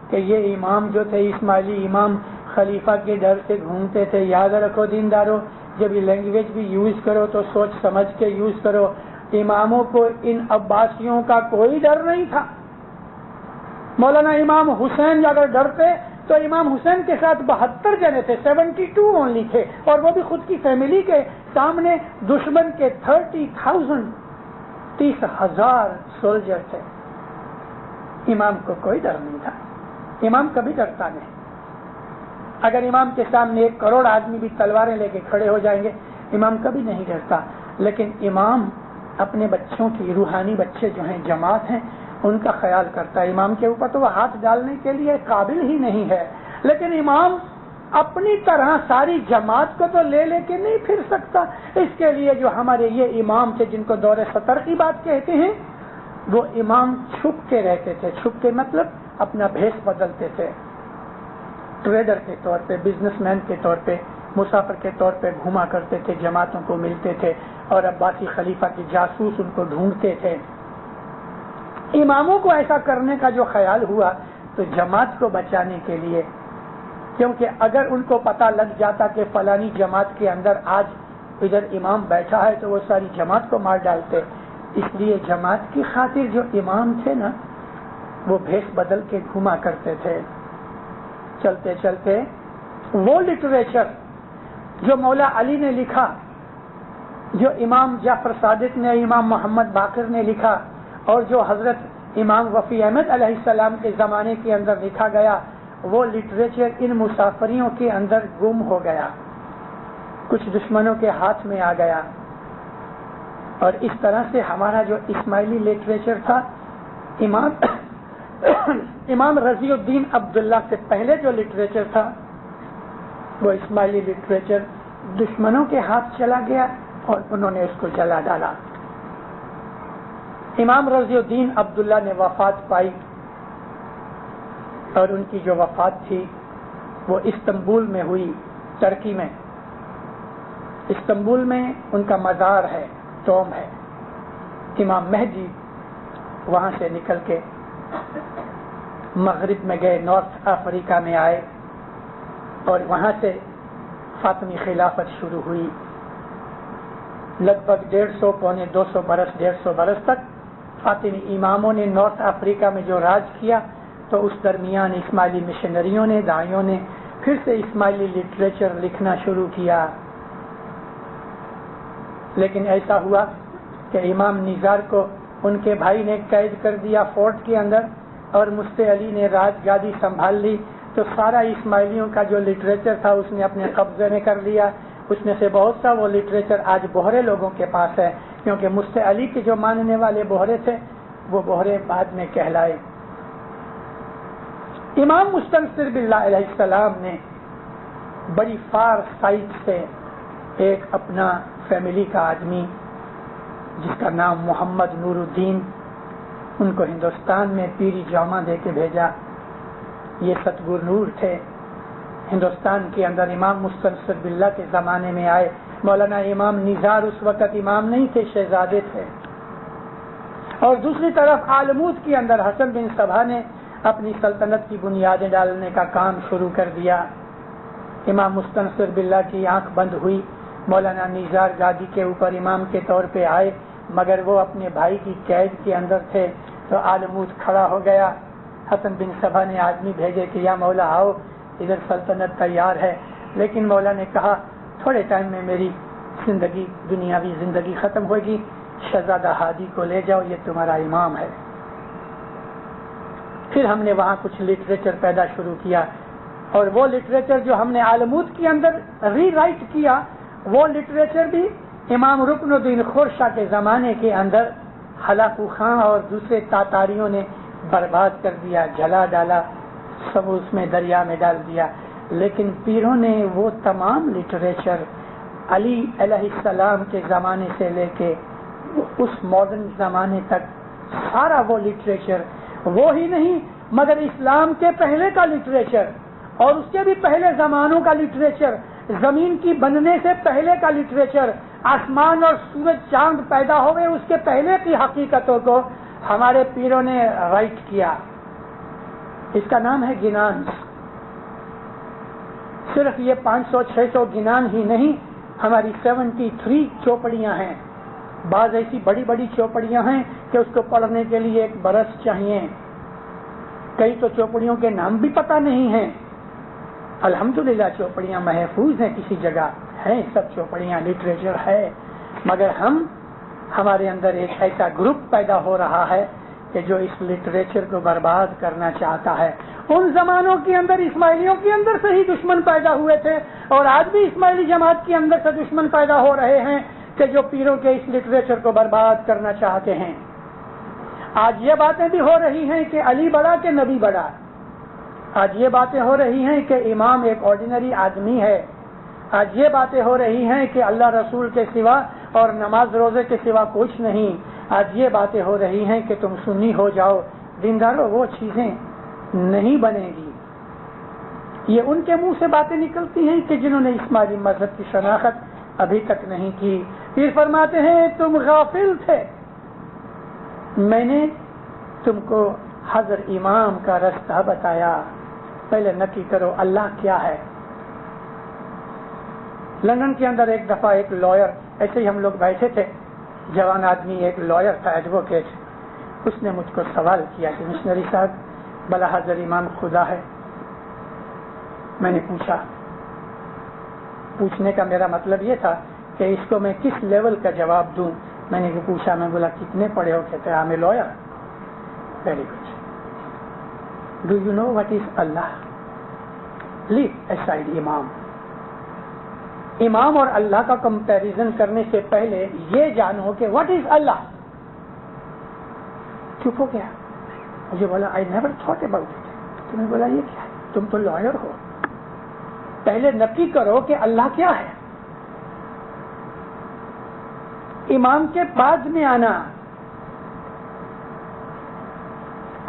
کہ یہ امام جو تھے اسماعیلی امام خلیفہ کے ڈر سے گھومتے تھے. یاد رکھو دیندارو، جب یہ لینگویج بھی یوز کرو تو سوچ سمجھ کے یوز کرو. اماموں کو ان عباسیوں کا کوئی ڈر نہیں تھا. مولانا امام حسین اگر ڈرتے تو امام حسین کے ساتھ 72 جنے تھے، 72 اونلی تھے، اور وہ بھی خود کی فیملی کے سامنے. دشمن کے 30,000 سولجر تھے. امام کو کوئی ڈر نہیں تھا. امام کبھی ڈرتا نہیں. اگر امام کے سامنے 1 کروڑ آدمی بھی تلواریں لے کے کھڑے ہو جائیں گے، امام کبھی نہیں ڈرتا. لیکن امام اپنے بچوں کی، روحانی بچے جو ہیں، جماعت ہیں، ان کا خیال کرتا ہے. امام کے اوپر تو وہ ہاتھ ڈالنے کے لیے قابل ہی نہیں ہے، لیکن امام اپنی طرح ساری جماعت کو تو لے کے نہیں پھر سکتا. اس کے لیے جو ہمارے یہ امام تھے جن کو دور سطر کی بات کہتے ہیں، وہ امام چھپ کے رہتے تھے. چھپ کے مطلب اپنا بھیس بدلتے تھے. ٹریڈر کے طور پہ، بزنس مین کے طور پہ، مسافر کے طور پہ گھوما کرتے تھے، جماعتوں کو ملتے تھے، اور عباسی خلیفہ کے جاسوس ان کو ڈھونڈتے تھے. اماموں کو ایسا کرنے کا جو خیال ہوا تو جماعت کو بچانے کے لیے، کیونکہ اگر ان کو پتہ لگ جاتا کہ فلانی جماعت کے اندر آج ادھر امام بیٹھا ہے تو وہ ساری جماعت کو مار ڈالتے. اس لیے جماعت کی خاطر جو امام تھے نا، وہ بھیس بدل کے گھوما کرتے تھے. چلتے چلتے وہ لٹریچر جو مولا علی نے لکھا، جو امام جعفر صادق نے، امام محمد باقر نے لکھا، اور جو حضرت امام وفی احمد علیہ السلام کے زمانے کے اندر لکھا گیا، وہ لٹریچر ان مسافریوں کے اندر گم ہو گیا، کچھ دشمنوں کے ہاتھ میں آ گیا. اور اس طرح سے ہمارا جو اسماعیلی لٹریچر تھا، امام رضی الدین عبداللہ سے پہلے جو لٹریچر تھا، وہ اسماعیلی لٹریچر دشمنوں کے ہاتھ چلا گیا اور انہوں نے اس کو جلا ڈالا. امام رضی الدین عبداللہ نے وفات پائی اور ان کی جو وفات تھی وہ استنبول میں ہوئی، ترکی میں۔ استنبول میں ان کا مزار ہے، ٹوم ہے۔ امام مہدی وہاں سے نکل کے مغرب میں گئے، نارتھ افریقہ میں آئے اور وہاں سے فاطمی خلافت شروع ہوئی۔ لگ بھگ 150 پونے 200 برس 150 برس تک فاطمی اماموں نے نارتھ افریقہ میں جو راج کیا، تو اس درمیان اسماعیلی مشنریوں نے، داعیوں نے پھر سے اسماعیلی لٹریچر لکھنا شروع کیا۔ لیکن ایسا ہوا کہ امام نیزار کو ان کے بھائی نے قید کر دیا فورٹ کے اندر، اور مفتی علی نے راج گادی سنبھال لی، تو سارا اسماعیلیوں کا جو لٹریچر تھا اس نے اپنے قبضے میں کر لیا۔ اس میں سے بہت سا وہ لٹریچر آج بوہرے لوگوں کے پاس ہے، کیونکہ مفتی علی کے جو ماننے والے بوہرے تھے وہ بوہرے بعد میں کہلائے۔ امام مستنصر باللہ علیہ السلام نے بڑی فار سائٹ سے ایک اپنا فیملی کا آدمی جس کا نام محمد نور الدین، ان کو ہندوستان میں پیری جامہ دے کے بھیجا۔ یہ ستگور نور تھے، ہندوستان کے اندر امام مستنصر باللہ کے زمانے میں آئے۔ مولانا امام نیزار اس وقت امام نہیں تھے، شہزادے تھے۔ اور دوسری طرف عالموت کے اندر حسن بن صبا نے اپنی سلطنت کی بنیادیں ڈالنے کا کام شروع کر دیا۔ امام مستنصر باللہ کی آنکھ بند ہوئی، مولانا نیزار گادی کے اوپر امام کے طور پہ آئے، مگر وہ اپنے بھائی کی قید کے اندر تھے، تو عالموت کھڑا ہو گیا۔ حسن بن صبا نے آدمی بھیجے کہ یا مولا آؤ، ادھر سلطنت تیار ہے، لیکن مولا نے کہا تھوڑے ٹائم میں میری زندگی، دنیاوی زندگی ختم ہوگی، شہزادہ ہادی کو لے جاؤ، یہ تمہارا امام ہے۔ پھر ہم نے وہاں کچھ لٹریچر پیدا شروع کیا، اور وہ لٹریچر جو ہم نے عالموت کے اندر ری رائٹ کیا، وہ لٹریچر بھی امام رکن الدین خورشاہ کے زمانے کے اندر ہلاکو خان اور دوسرے تاتاریوں نے برباد کر دیا، جلا ڈالا، سب اس میں دریا میں ڈال دیا۔ لیکن پیروں نے وہ تمام لٹریچر علی علیہ السلام کے زمانے سے لے کے اس ماڈرن زمانے تک سارا وہ لٹریچر، وہ ہی نہیں مگر اسلام کے پہلے کا لٹریچر اور اس کے بھی پہلے زمانوں کا لٹریچر، زمین کی بننے سے پہلے کا لٹریچر، آسمان اور سورج چاند پیدا ہوئے اس کے پہلے کی حقیقتوں کو ہمارے پیروں نے رائٹ کیا۔ اس کا نام ہے گنان۔ صرف یہ 500-600 گنان ہی نہیں، ہماری 73 چوپڑیاں ہیں۔ بعض ایسی بڑی بڑی چوپڑیاں ہیں کہ اس کو پڑھنے کے لیے ایک برس چاہیے، کئی تو چوپڑیوں کے نام بھی پتہ نہیں ہیں۔ الحمدللہ چوپڑیاں محفوظ ہیں، کسی جگہ ہیں سب چوپڑیاں، لٹریچر ہے، مگر ہمارے اندر ایک ایسا گروپ پیدا ہو رہا ہے کہ جو اس لٹریچر کو برباد کرنا چاہتا ہے۔ ان زمانوں کے اندر اسماعیلیوں کے اندر سے ہی دشمن پیدا ہوئے تھے، اور آج بھی اسماعیلی جماعت کے اندر سے دشمن پیدا ہو رہے ہیں کہ جو پیروں کے اس لٹریچر کو برباد کرنا چاہتے ہیں۔ آج یہ باتیں بھی ہو رہی ہیں کہ علی بڑا کہ نبی بڑا، آج یہ باتیں ہو رہی ہیں کہ امام ایک آرڈینری آدمی ہے، آج یہ باتیں ہو رہی ہیں کہ اللہ رسول کے سوا اور نماز روزے کے سوا کچھ نہیں، آج یہ باتیں ہو رہی ہیں کہ تم سنی ہو جاؤ، دیندارو وہ چیزیں نہیں بنے گی۔ یہ ان کے منہ سے باتیں نکلتی ہیں کہ جنہوں نے اسماعیلی مذہب کی شناخت ابھی تک نہیں کی۔ پھر فرماتے ہیں تم غافل تھے، میں نے تم کو حضر امام کا رستہ بتایا، پہلے نقی کرو اللہ کیا ہے۔ لندن کے اندر ایک دفعہ ایک لائر، ایسے ہی ہم لوگ بیٹھے تھے، جوان آدمی ایک لائر تھا، ایڈوکیٹ، اس نے مجھ کو سوال کیا کہ مشنری صاحب بلا حضر امام خدا ہے؟ میں نے پوچھنے کا میرا مطلب یہ تھا کہ اس کو میں کس لیول کا جواب دوں۔ میں نے پوچھا، میں بولا کتنے پڑھے ہو؟ کہتے I am a lawyer. Very good. Do you know what is Allah? Leave aside امام اور اللہ کا کمپیریزن کرنے سے پہلے یہ جانو کہ وٹ از اللہ۔ چپ ہو گیا، مجھے بولا I never thought about it. تمہیں بولا یہ کیا ہے؟ تم تو لائر ہو، پہلے نقی کرو کہ اللہ کیا ہے۔ امام کے بعد میں آنا،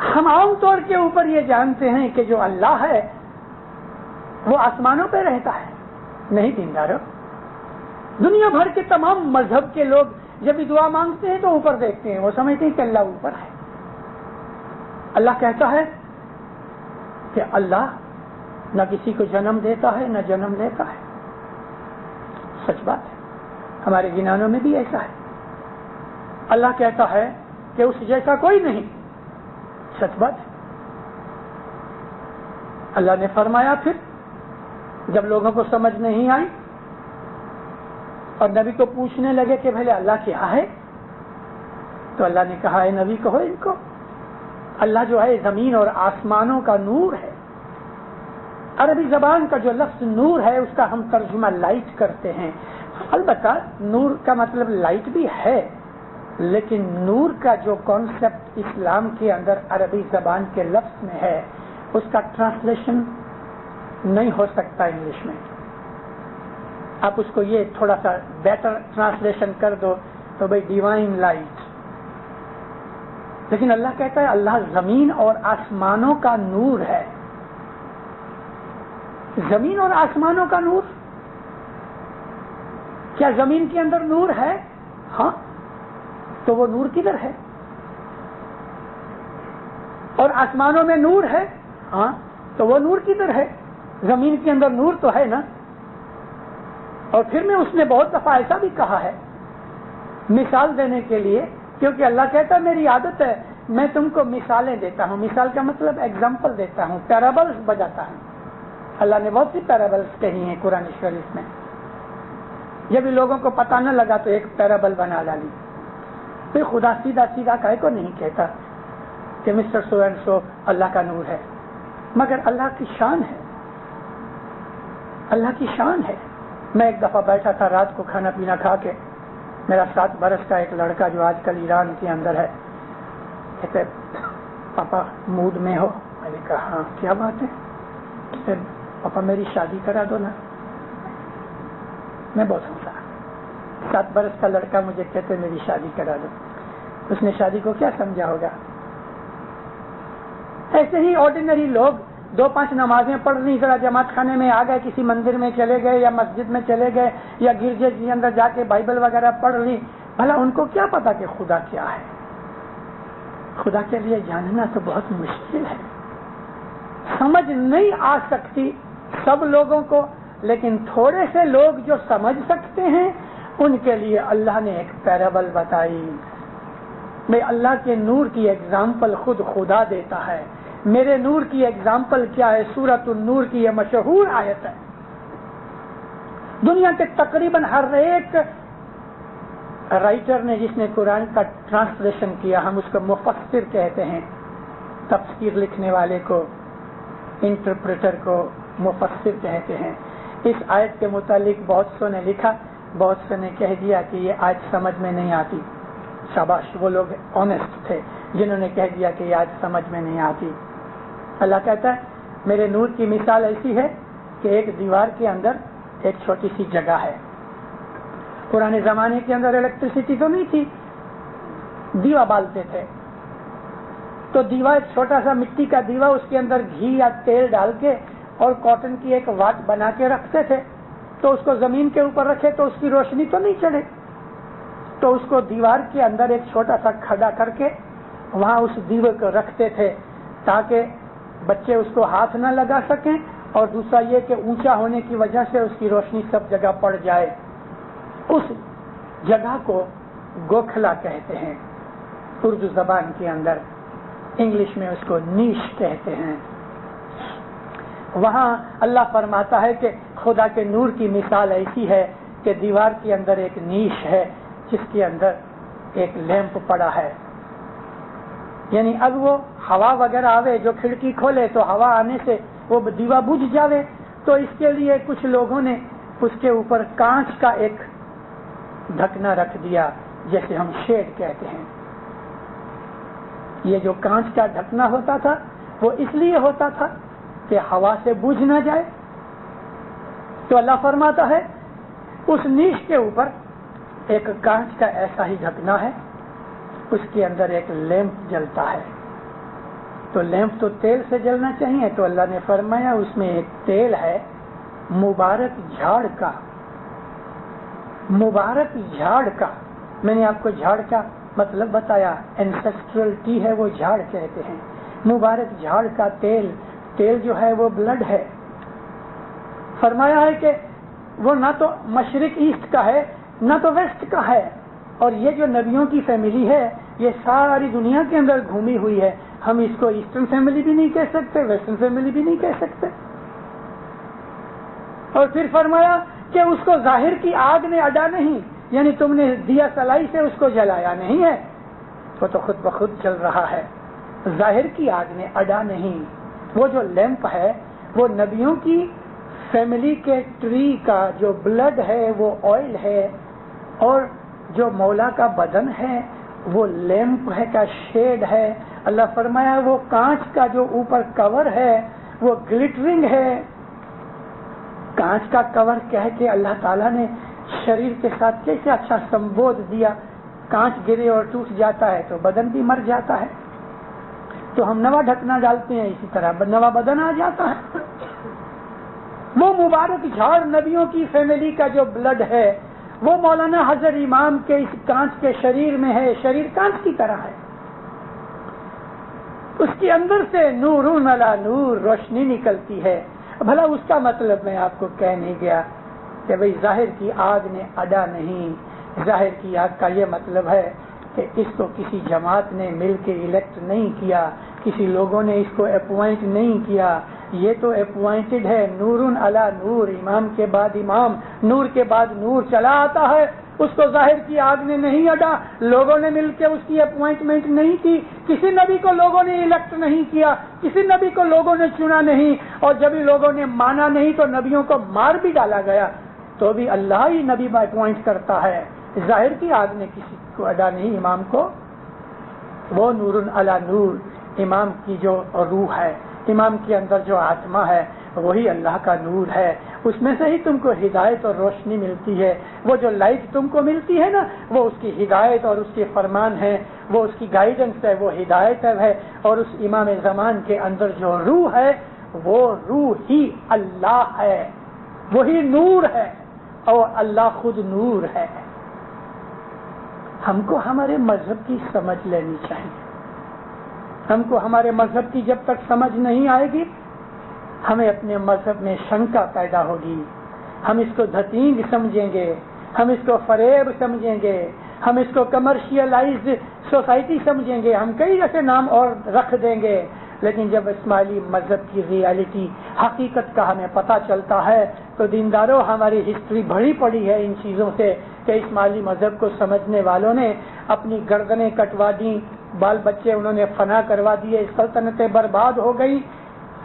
ہم عام طور کے اوپر یہ جانتے ہیں کہ جو اللہ ہے وہ آسمانوں پہ رہتا ہے. نہیں دیندارو، دنیا بھر کے تمام مذہب کے لوگ جب بھی دعا مانگتے ہیں تو اوپر دیکھتے ہیں، وہ سمجھتے ہیں کہ اللہ اوپر ہے. اللہ کہتا ہے کہ اللہ نہ کسی کو جنم دیتا ہے نہ جنم لیتا ہے. سچ بات ہے، ہمارے گنانوں میں بھی ایسا ہے. اللہ کہتا ہے کہ اس جیسا کوئی نہیں. سچ بات ہے. اللہ نے فرمایا پھر جب لوگوں کو سمجھ نہیں آئی اور نبی کو پوچھنے لگے کہ بھلے اللہ کیا ہے، تو اللہ نے کہا ہے نبی کہو ان کو اللہ جو ہے زمین اور آسمانوں کا نور ہے. عربی زبان کا جو لفظ نور ہے اس کا ہم ترجمہ لائٹ کرتے ہیں. البتہ نور کا مطلب لائٹ بھی ہے، لیکن نور کا جو کانسیپٹ اسلام کے اندر عربی زبان کے لفظ میں ہے اس کا ٹرانسلیشن نہیں ہو سکتا انگلش میں. آپ اس کو یہ تھوڑا سا بیٹر ٹرانسلیشن کر دو تو بھائی ڈیوائن لائٹ. لیکن اللہ کہتا ہے اللہ زمین اور آسمانوں کا نور ہے. زمین اور آسمانوں کا نور، کیا زمین کے اندر نور ہے؟ ہاں، تو وہ نور کدھر ہے؟ اور آسمانوں میں نور ہے؟ ہاں، تو وہ نور کدھر ہے؟ زمین کے اندر نور تو ہے نا. اور پھر میں اس نے بہت دفعہ ایسا بھی کہا ہے مثال دینے کے لیے، کیونکہ اللہ کہتا ہے میری عادت ہے میں تم کو مثالیں دیتا ہوں. مثال کا مطلب ایگزامپل دیتا ہوں، پیرابلز بجاتا ہوں. اللہ نے بہت سی پیرابلز کہی ہیں قرآن شریف میں. جب بھی لوگوں کو پتہ نہ لگا تو ایک پیرابل بنا ڈالی. پھر خدا سیدھا سیدھا کہے کو نہیں کہتا کہ مسٹر سو اینڈ سو اللہ کا نور ہے، مگر اللہ کی شان ہے. اللہ کی شان ہے. میں ایک دفعہ بیٹھا تھا رات کو کھانا پینا کھا کے، میرا 7 برس کا ایک لڑکا جو آج کل ایران کے اندر ہے کہتے پاپا موڈ میں ہو؟ میں نے کہا ہاں. کیا بات ہے؟ کہتے پاپا میری شادی کرا دو نا. میں بہت ہنسا. 7 برس کا لڑکا مجھے کہتے میری شادی کرا دو. اس نے شادی کو کیا سمجھا ہوگا؟ ایسے ہی آرڈینری لوگ 2-5 نمازیں پڑھ لی، ذرا جماعت خانے میں آ گئے، کسی مندر میں چلے گئے یا مسجد میں چلے گئے یا گرجے کے اندر جا کے بائبل وغیرہ پڑھ لی. بھلا ان کو کیا پتا کہ خدا کیا ہے؟ خدا کے لیے جاننا تو بہت مشکل ہے، سمجھ نہیں آ سکتی سب لوگوں کو. لیکن تھوڑے سے لوگ جو سمجھ سکتے ہیں ان کے لیے اللہ نے ایک پیرابل بتائی. میں اللہ کے نور کی ایگزامپل خود خدا دیتا ہے. میرے نور کی ایگزامپل کیا ہے؟ سورۃ النور کی یہ مشہور آیت ہے. دنیا کے تقریباً ہر ایک رائٹر نے جس نے قرآن کا ٹرانسلیشن کیا، ہم اس کو مفسر کہتے ہیں، تفسیر لکھنے والے کو، انٹرپریٹر کو مفسر کہتے ہیں. اس آیت کے متعلق بہت سو نے لکھا، بہت سو نے کہہ دیا کہ یہ آیت سمجھ میں نہیں آتی. شاباش، وہ لوگ آنےسٹ تھے جنہوں نے کہہ دیا کہ یہ آیت سمجھ میں نہیں آتی. اللہ کہتا ہے میرے نور کی مثال ایسی ہے کہ ایک دیوار کے اندر ایک چھوٹی سی جگہ ہے. پرانے زمانے کے اندر الیکٹریسٹی تو نہیں تھی، دیوا بالتے تھے. تو دیوا ایک چھوٹا سا مٹی کا دیوا، اس کے اندر گھی یا تیل ڈال کے اور کاٹن کی ایک واٹ بنا کے رکھتے تھے. تو اس کو زمین کے اوپر رکھے تو اس کی روشنی تو نہیں چلے، تو اس کو دیوار کے اندر ایک چھوٹا سا کھڈا کر کے وہاں اس دیوے کو رکھتے تھے تاکہ بچے اس کو ہاتھ نہ لگا سکیں، اور دوسرا یہ کہ اونچا ہونے کی وجہ سے اس کی روشنی سب جگہ پڑ جائے. اس جگہ کو گوکھلا کہتے ہیں اردو زبان کے اندر، انگلش میں اس کو نیش کہتے ہیں. وہاں اللہ فرماتا ہے کہ خدا کے نور کی مثال ایسی ہے کہ دیوار کے اندر ایک نیش ہے جس کے اندر ایک لیمپ پڑا ہے. یعنی اب وہ ہوا وغیرہ آوے، جو کھڑکی کھولے تو ہوا آنے سے وہ دیوا بجھ جاوے، تو اس کے لیے کچھ لوگوں نے اس کے اوپر کانچ کا ایک ڈھکنا رکھ دیا جیسے ہم شیڈ کہتے ہیں. یہ جو کانچ کا ڈھکنا ہوتا تھا وہ اس لیے ہوتا تھا کہ ہوا سے بجھ نہ جائے. تو اللہ فرماتا ہے اس نیش کے اوپر ایک کانچ کا ایسا ہی ڈھکنا ہے، اس کے اندر ایک لیمپ جلتا ہے. تو لیمپ تو تیل سے جلنا چاہیے، تو اللہ نے فرمایا اس میں ایک تیل ہے مبارک جھاڑ کا، مبارک جھاڑ کا۔ میں نے آپ کو جھاڑ کا مطلب بتایا، اینسیسٹرل ٹی ہے وہ جھاڑ کہتے ہیں، مبارک جھاڑ کا تیل، تیل جو ہے وہ بلڈ ہے۔ فرمایا ہے کہ وہ نہ تو مشرق ایسٹ کا ہے نہ تو ویسٹ کا ہے، اور یہ جو نبیوں کی فیملی ہے یہ ساری دنیا کے اندر گھومی ہوئی ہے، ہم اس کو ایسٹرن فیملی بھی نہیں کہہ سکتے، ویسٹرن فیملی بھی نہیں کہہ سکتے۔ اور پھر فرمایا کہ اس کو ظاہر کی آگ نے اڈا نہیں، یعنی تم نے دیا سلائی سے اس کو جلایا نہیں ہے، وہ تو خود بخود جل رہا ہے، ظاہر کی آگ نے اڈا نہیں۔ وہ جو لیمپ ہے وہ نبیوں کی فیملی کے ٹری کا جو بلڈ ہے وہ آئل ہے، اور جو مولا کا بدن ہے وہ لیمپ ہے کا شیڈ ہے۔ اللہ فرمایا وہ کانچ کا جو اوپر کور ہے وہ گلٹرنگ ہے۔ کانچ کا کور کہہ کے اللہ تعالیٰ نے شریر کے ساتھ کیسے اچھا سمبودھ دیا، کانچ گرے اور ٹوٹ جاتا ہے تو بدن بھی مر جاتا ہے، تو ہم نوا ڈھکنا ڈالتے ہیں، اسی طرح نوا بدن آ جاتا ہے۔ وہ مبارک جھاڑ نبیوں کی فیملی کا جو بلڈ ہے وہ مولانا حضرت امام کے اس کانچ کے شریر میں ہے، شریر کانچ کی طرح ہے، اس کے اندر سے نورون علی نور روشنی نکلتی ہے۔ بھلا اس کا مطلب میں آپ کو کہہ نہیں گیا کہ بھئی ظاہر کی آگ نے اڈا نہیں، ظاہر کی آگ کا یہ مطلب ہے کہ اس کو کسی جماعت نے مل کے الیکٹ نہیں کیا، کسی لوگوں نے اس کو اپوائنٹ نہیں کیا، یہ تو اپوائنٹڈ ہے، نورن علی نور، امام کے بعد امام، نور کے بعد نور چلا آتا ہے، اس کو ظاہر کی آگ نے نہیں اڈا، لوگوں نے مل کے اس کی اپوائنٹمنٹ نہیں کی، کسی نبی کو لوگوں نے الیکٹ نہیں کیا، کسی نبی کو لوگوں نے چنا نہیں، اور جب ہی لوگوں نے مانا نہیں تو نبیوں کو مار بھی ڈالا گیا، تو بھی اللہ ہی نبی اپوائنٹ کرتا ہے، ظاہر کی آگ نے کسی کو اڈا نہیں امام کو۔ وہ نورن علی نور، امام کی جو روح ہے، امام کے اندر جو آتما ہے وہی اللہ کا نور ہے، اس میں سے ہی تم کو ہدایت اور روشنی ملتی ہے۔ وہ جو لائٹ تم کو ملتی ہے نا وہ اس کی ہدایت اور اس کے فرمان ہے، وہ اس کی گائیڈنس ہے، وہ ہدایت ہے، اور اس امام زمان کے اندر جو روح ہے وہ روح ہی اللہ ہے، وہی نور ہے، اور اللہ خود نور ہے۔ ہم کو ہمارے مذہب کی سمجھ لینی چاہیے، ہم کو ہمارے مذہب کی جب تک سمجھ نہیں آئے گی ہمیں اپنے مذہب میں شنکا پیدا ہوگی، ہم اس کو دھتینگ سمجھیں گے، ہم اس کو فریب سمجھیں گے، ہم اس کو کمرشیلائزڈ سوسائٹی سمجھیں گے، ہم کئی ایسے نام اور رکھ دیں گے، لیکن جب اسماعیلی مذہب کی ریالٹی حقیقت کا ہمیں پتہ چلتا ہے تو دینداروں ہماری ہسٹری بھری پڑی ہے ان چیزوں سے کہ اسماعیلی مذہب کو سمجھنے والوں نے اپنی گردنیں کٹوا دیں، بال بچے انہوں نے فنا کروا دیے، سلطنتیں برباد ہو گئی،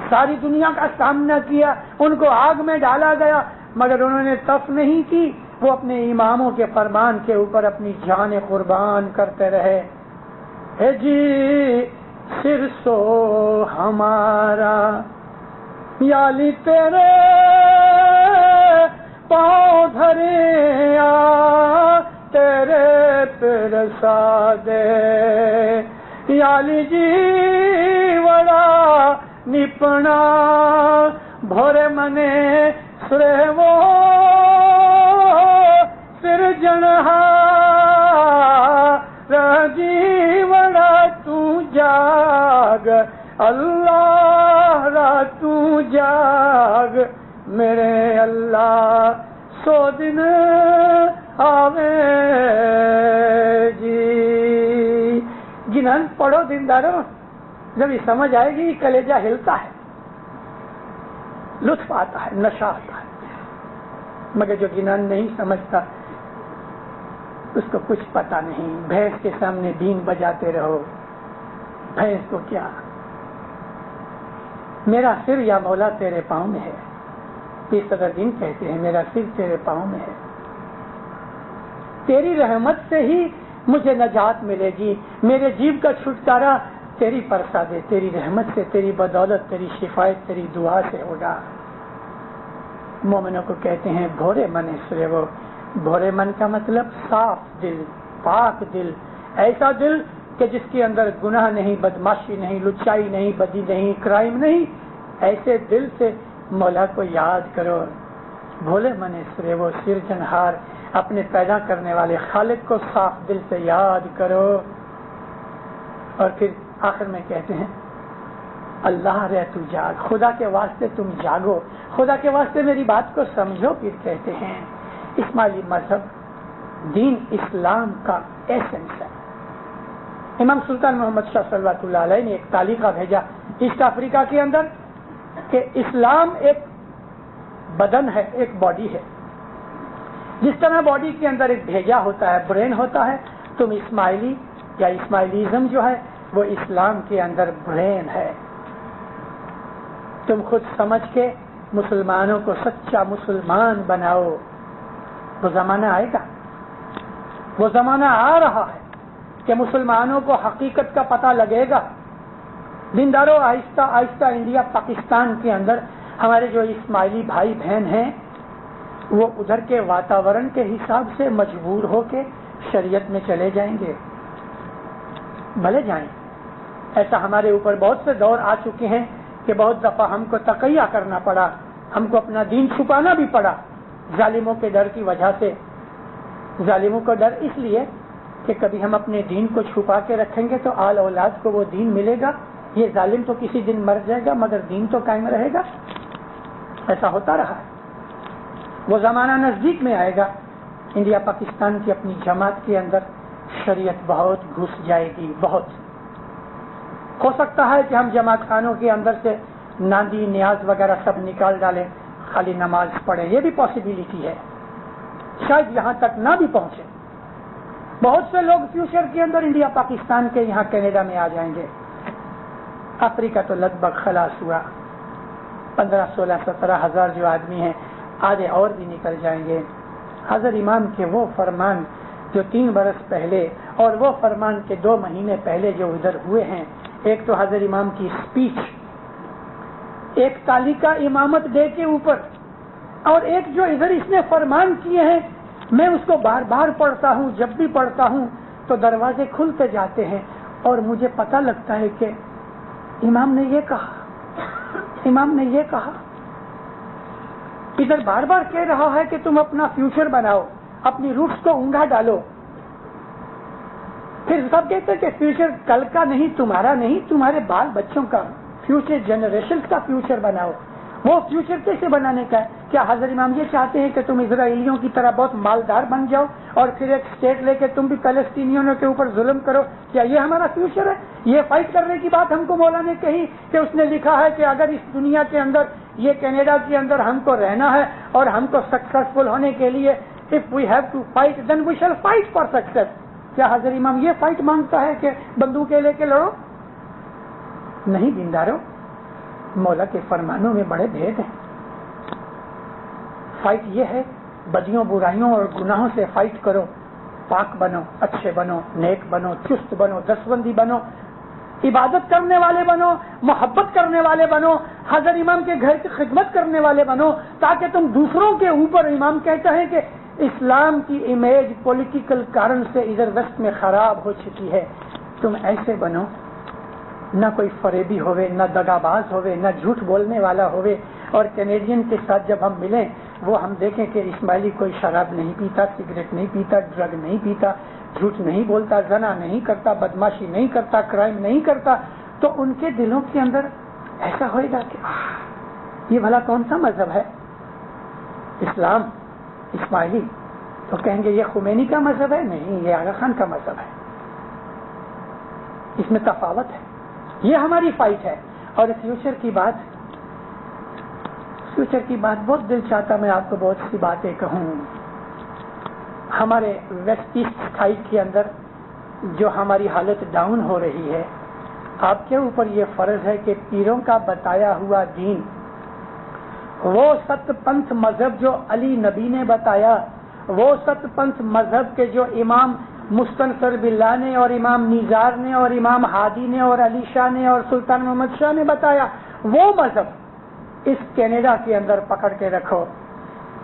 ساری دنیا کا سامنا کیا، ان کو آگ میں ڈالا گیا، مگر انہوں نے تف نہیں کی، وہ اپنے اماموں کے فرمان کے اوپر اپنی جان قربان کرتے رہے۔ اے جی سر سو ہمارا یالی تیرے پاؤں دھرے آ تیرے پر سادے یالی جی وڑا نپنا بھورے منے سرے وہ سر جنہا رجی وڑا تو جاگ اللہ را تو جاگ میرے اللہ سو دن آوے جی۔ جنہن پڑھو دینداروں، جب یہ سمجھ آئے گی کلیجہ ہلتا ہے، لطف آتا ہے، نشہ آتا ہے، مگر جو جنہن نہیں سمجھتا اس کو کچھ پتا نہیں، بھینس کے سامنے بین بجاتے رہو، بھینس کو کیا، میرا سر یا مولا تیرے پاؤں میں ہے، یہ صدر دین کہتے ہیں میرا سر تیرے پاؤں میں ہے، تیری رحمت سے ہی مجھے نجات ملے گی، میرے جیب کا چھٹکارا تیری پرسادے، تیری رحمت سے، تیری بدولت، تیری شفایت، تیری دعا سے ہوگا۔ مومنوں کو کہتے ہیں بھورے من سرے وہ، بھورے من کا مطلب صاف دل، پاک دل، ایسا دل کہ جس کے اندر گناہ نہیں، بدماشی نہیں، لچائی نہیں، بدی نہیں، کرائم نہیں، ایسے دل سے مولا کو یاد کرو. بھولے من سرے وہ سرجنہار، اپنے پیدا کرنے والے خالق کو صاف دل سے یاد کرو. اور پھر آخر میں کہتے ہیں اللہ رہ تو جاگ، خدا کے واسطے تم جاگو، خدا کے واسطے میری بات کو سمجھو. پھر کہتے ہیں اسماعیلی مذہب دین اسلام کا ایسنس ہے. امام سلطان محمد شاہ صلی اللہ علیہ نے ایک تعلیقہ بھیجا ایسٹ افریقہ کے اندر کہ اسلام ایک بدن ہے، ایک باڈی ہے. جس طرح باڈی کے اندر ایک بھیجا ہوتا ہے، برین ہوتا ہے، تم اسماعیلی یا اسماعیلیزم جو ہے وہ اسلام کے اندر برین ہے. تم خود سمجھ کے مسلمانوں کو سچا مسلمان بناؤ. وہ زمانہ آئے گا، وہ زمانہ آ رہا ہے کہ مسلمانوں کو حقیقت کا پتہ لگے گا. دینداروں، آہستہ آہستہ انڈیا پاکستان کے اندر ہمارے جو اسماعیلی بھائی بہن ہیں وہ ادھر کے واتاورن کے حساب سے مجبور ہو کے شریعت میں چلے جائیں گے. بھلے جائیں. ایسا ہمارے اوپر بہت سے دور آ چکے ہیں کہ بہت دفعہ ہم کو تقیہ کرنا پڑا، ہم کو اپنا دین چھپانا بھی پڑا ظالموں کے ڈر کی وجہ سے. ظالموں کا ڈر اس لیے کہ کبھی ہم اپنے دین کو چھپا کے رکھیں گے تو آل اولاد کو وہ دین ملے گا. یہ ظالم تو کسی دن مر جائے گا مگر دین تو قائم رہے گا. ایسا ہوتا رہا ہے. وہ زمانہ نزدیک میں آئے گا، انڈیا پاکستان کی اپنی جماعت کے اندر شریعت بہت گھس جائے گی. بہت ہو سکتا ہے کہ ہم جماعت خانوں کے اندر سے ناندی نیاز وغیرہ سب نکال ڈالیں، خالی نماز پڑھیں. یہ بھی پاسبلٹی ہے، شاید یہاں تک نہ بھی پہنچے. بہت سے لوگ فیوچر کے اندر انڈیا پاکستان کے یہاں کینیڈا میں آ جائیں گے. افریقہ تو لگ بھگ خلاص ہوا، 15 16 17 ہزار جو آدمی ہیں، آدھے اور بھی نکل جائیں گے. حضرت امام کے وہ فرمان جو 3 برس پہلے اور وہ فرمان کے 2 مہینے پہلے جو ادھر ہوئے ہیں، ایک تو حضرت امام کی اسپیچ ایک تعلیقہ امامت ڈے کے اوپر، اور ایک جو ادھر اس نے فرمان کیے ہیں، میں اس کو بار بار پڑھتا ہوں. جب بھی پڑھتا ہوں تو دروازے کھلتے جاتے ہیں اور مجھے پتہ لگتا ہے کہ امام نے یہ کہا، امام نے یہ کہا. ادھر بار بار کہہ رہا ہے کہ تم اپنا فیوچر بناؤ، اپنی روٹس کو اونگا ڈالو. پھر سب کہتے ہیں کہ فیوچر کل کا نہیں، تمہارا نہیں، تمہارے بال بچوں کا، فیوچر جنریشن کا فیوچر بناؤ. وہ فیوچر کیسے بنانے کا ہے؟ کیا حضرت امام یہ چاہتے ہیں کہ تم اسرائیلیوں کی طرح بہت مالدار بن جاؤ اور پھر ایک اسٹیٹ لے کے تم بھی فلسطینیوں کے اوپر ظلم کرو؟ کیا یہ ہمارا فیوچر ہے؟ یہ فائٹ کرنے کی بات ہم کو مولا نے کہی کہ اس نے لکھا ہے کہ اگر اس دنیا کے اندر، یہ کینیڈا کے اندر ہم کو رہنا ہے اور ہم کو سکسیسفل ہونے کے لیے if we have to fight then we shall fight for success. کیا حضرت امام یہ فائٹ مانگتا ہے کہ بندوقیں لے کے لڑو؟ نہیں دینداروں، مولا کے فرمانوں میں بڑے بھید ہیں. فائٹ یہ ہے بدیوں برائیوں اور گناہوں سے فائٹ کرو. پاک بنو، اچھے بنو، نیک بنو، چست بنو، دستبندی بنو، عبادت کرنے والے بنو، محبت کرنے والے بنو، حضرت امام کے گھر کی خدمت کرنے والے بنو، تاکہ تم دوسروں کے اوپر، امام کہتا ہے کہ اسلام کی امیج پولیٹیکل کارن سے ادھر ویسٹ میں خراب ہو چکی ہے. تم ایسے بنو، نہ کوئی فریبی ہوئے، نہ دغاباز ہوئے، نہ جھوٹ بولنے والا ہوئے. اور کینیڈین کے ساتھ جب ہم ملیں وہ ہم دیکھیں کہ اسماعیلی کوئی شراب نہیں پیتا، سگریٹ نہیں پیتا، ڈرگ نہیں پیتا، جھوٹ نہیں بولتا، زنا نہیں کرتا، بدماشی نہیں کرتا، کرائم نہیں کرتا. تو ان کے دلوں کے اندر ایسا ہوئے گا کہ یہ بھلا کون سا مذہب ہے؟ اسلام، اسماعیلی. تو کہیں گے یہ خمینی کا مذہب ہے؟ نہیں، یہ آغا خان کا مذہب ہے. اس میں تفاوت ہے. یہ ہماری فائٹ ہے. اور فیوچر کی بات بہت دل چاہتا میں آپ کو بہت سی باتیں کہوں. ہمارے ویسٹ ایسٹ سائڈ کے اندر جو ہماری حالت ڈاؤن ہو رہی ہے، آپ کے اوپر یہ فرض ہے کہ پیروں کا بتایا ہوا دین، وہ ست پنتھ مذہب جو علی نبی نے بتایا، وہ ست پنتھ مذہب کے جو امام مستنصر باللہ نے اور امام نیزار نے اور امام ہادی نے اور علی شاہ نے اور سلطان محمد شاہ نے بتایا، وہ مذہب اس کینیڈا کے اندر پکڑ کے رکھو.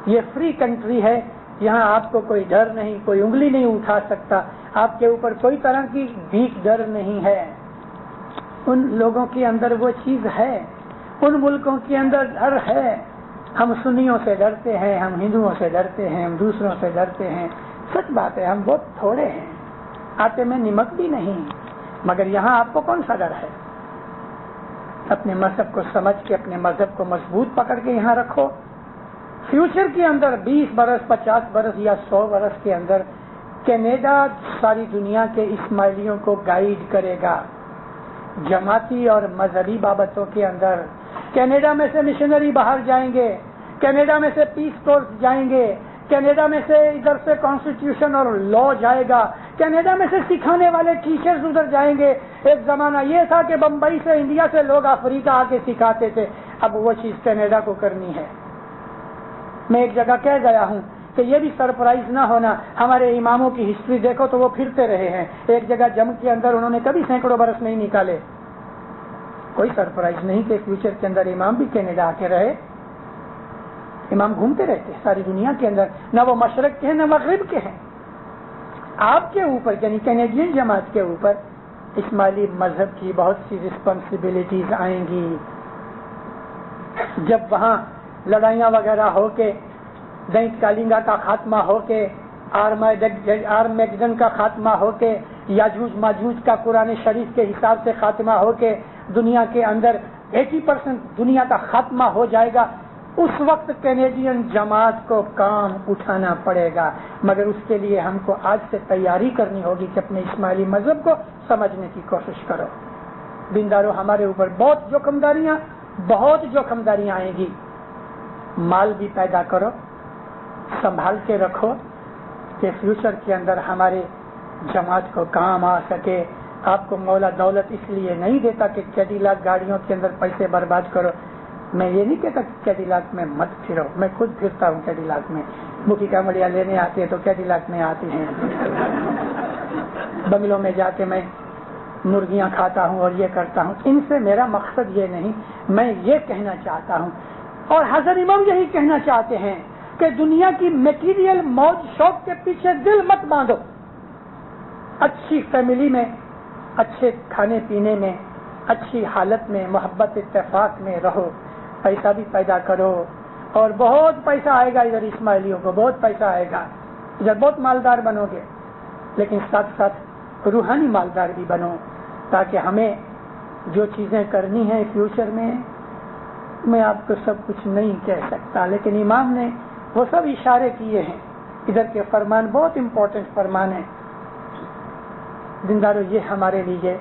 یہ فری کنٹری ہے، یہاں آپ کو کوئی ڈر نہیں، کوئی انگلی نہیں اٹھا سکتا. آپ کے اوپر کوئی طرح کی بھیک ڈر نہیں ہے. ان لوگوں کے اندر وہ چیز ہے, ان ملکوں کے اندر ڈر ہے. ہم سنیوں سے ڈرتے ہیں, ہم ہندوؤں سے ڈرتے ہیں, ہم دوسروں سے ڈرتے ہیں. سچ بات ہے, ہم بہت تھوڑے ہیں, آٹے میں نمک بھی نہیں. مگر یہاں آپ کو کون سا ڈر ہے؟ اپنے مذہب کو سمجھ کے اپنے مذہب کو مضبوط پکڑ کے یہاں رکھو. فیوچر کے اندر 20 برس 50 برس یا 100 برس کے اندر کینیڈا ساری دنیا کے اسماعیلیوں کو گائیڈ کرے گا جماعتی اور مذہبی بابتوں کے اندر. کینیڈا میں سے مشنری باہر جائیں گے, کینیڈا میں سے پیس کورس جائیں گے, کینیڈا میں سے ادھر سے کانسٹیٹیوشن اور لا جائے گا, کینیڈا میں سے سکھانے والے ٹیچرز ادھر جائیں گے. ایک زمانہ یہ تھا کہ بمبئی سے انڈیا سے لوگ افریقہ آ کے سکھاتے تھے, اب وہ چیز کینیڈا کو کرنی ہے. میں ایک جگہ کہہ گیا ہوں کہ یہ بھی سرپرائز نہ ہونا, ہمارے اماموں کی ہسٹری دیکھو تو وہ پھرتے رہے ہیں. ایک جگہ جنگ کے اندر انہوں نے کبھی سینکڑوں برس نہیں نکالے. کوئی سرپرائز نہیں کہ فیوچر کے اندر امام بھی کینیڈا آ کے رہے. امام گھومتے رہتے ساری دنیا کے اندر, نہ وہ مشرق کے ہیں نہ مغرب کے ہیں. آپ کے اوپر یعنی کینیڈین جماعت کے اوپر اسماعیلی مذہب کی بہت سی رسپانسبلٹیز آئیں گی. جب وہاں لڑائیاں وغیرہ ہو کے, دینت کالنگا کا خاتمہ ہو کے, آرمیگڈن کا خاتمہ ہو کے, یاجوج ماجوج کا قرآن شریف کے حساب سے خاتمہ ہو کے دنیا کے اندر 80% دنیا کا خاتمہ ہو جائے گا, اس وقت کینیڈین جماعت کو کام اٹھانا پڑے گا. مگر اس کے لیے ہم کو آج سے تیاری کرنی ہوگی کہ اپنے اسماعیلی مذہب کو سمجھنے کی کوشش کرو. دینداروں, ہمارے اوپر بہت جوخمداریاں آئیں گی. مال بھی پیدا کرو, سنبھال کے رکھو کہ فیوچر کے اندر ہمارے جماعت کو کام آ سکے. آپ کو مولا دولت اس لیے نہیں دیتا کہ کیڈیلاک گاڑیوں کے اندر پیسے برباد کرو. میں یہ نہیں کہتا کہ کیڈیلاک میں مت پھرو, میں خود پھرتا ہوں کیڈیلاک میں. مکھی کمڑیاں لینے آتے ہیں تو کیڈیلاک میں آتی ہیں. بنگلوں میں جا کے میں مرغیاں کھاتا ہوں اور یہ کرتا ہوں. ان سے میرا مقصد یہ نہیں. میں یہ کہنا چاہتا ہوں اور حضرت امام یہی کہنا چاہتے ہیں کہ دنیا کی میٹیریل موج شوق کے پیچھے دل مت باندھو. اچھی فیملی میں, اچھے کھانے پینے میں, اچھی حالت میں, محبت اتفاق میں رہو. پیسہ بھی پیدا کرو اور بہت پیسہ آئے گا. ادھر اسماعیلیوں کو بہت پیسہ آئے گا, ادھر بہت مالدار بنو گے. لیکن ساتھ ساتھ روحانی مالدار بھی بنو, تاکہ ہمیں جو چیزیں کرنی ہیں فیوچر میں آپ کو سب کچھ نہیں کہہ سکتا, لیکن امام نے وہ سب اشارے کیے ہیں. ادھر کے فرمان بہت امپورٹنٹ فرمان ہیں. دینداروں, یہ ہمارے لیے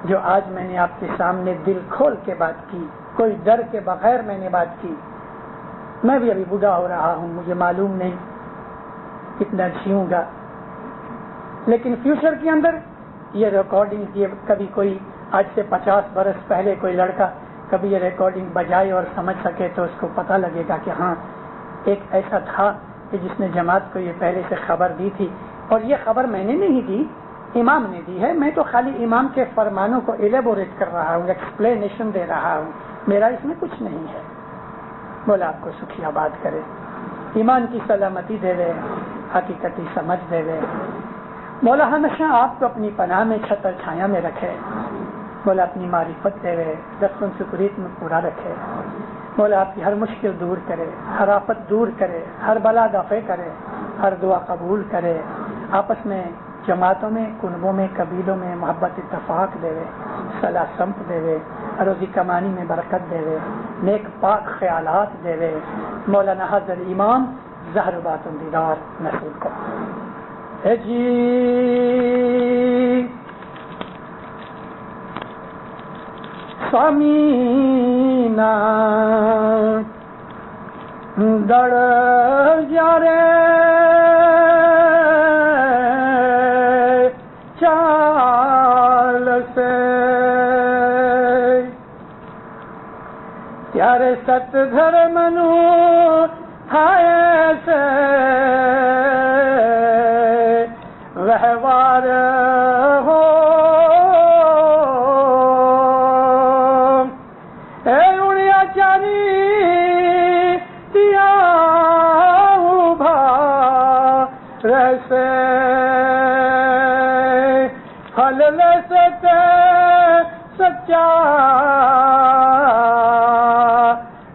جو آج میں نے آپ کے سامنے دل کھول کے بات کی, کوئی ڈر کے بغیر میں نے بات کی. میں بھی ابھی بوڑھا ہو رہا ہوں, مجھے معلوم نہیں کتنا جیوں گا, لیکن فیوچر کے اندر یہ ریکارڈنگ کبھی کوئی آج سے 50 برس پہلے کوئی لڑکا کبھی یہ ریکارڈنگ بجائے اور سمجھ سکے تو اس کو پتہ لگے گا کہ ہاں ایک ایسا تھا کہ جس نے جماعت کو یہ پہلے سے خبر دی تھی. اور یہ خبر میں نے نہیں دی, امام نے دی ہے. میں تو خالی امام کے فرمانوں کو ایلیبوریٹ کر رہا ہوں, ایکسپلینیشن دے رہا ہوں. میرا اس میں کچھ نہیں ہے. مولا آپ کو سکھی آباد کرے, ایمان کی سلامتی دے دے, حقیقتی سمجھ دے دے. مولا ہمیشہ آپ کو اپنی پناہ میں چھتر چھایا میں رکھے. مولا اپنی معرفت دے دے, دستن سکریت میں پورا رکھے. مولا آپ کی ہر مشکل دور کرے, ہر آفت دور کرے, ہر بلا دفع کرے, ہر دعا قبول کرے. آپس میں, جماعتوں میں, کنبوں میں, قبیلوں میں محبت اتفاق دے دے, صلاح سمت دے دے, روزی کمانی میں برکت دے دے, نیک پاک خیالات دے دے. مولانا حضرت امام زہر بات دیدار نصیب کو. جی سامینا دڑ جا رے چال سے تیارے ست دھرم نو ہائے سے وہوار ہو اے اڑیا چاری دیا بھا رسے سچا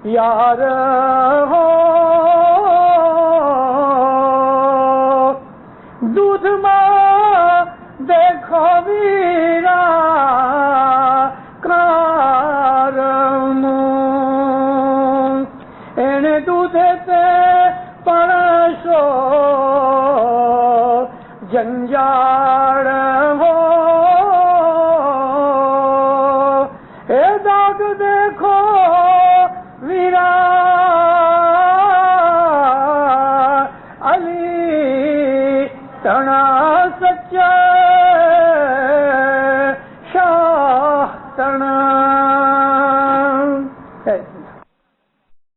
یار ہو دودھ ماں دیکھو ویرا کارم این دودھ تے پرشو جنجاڑ ہو اے داغ دیکھو ویرا علی تنا سچا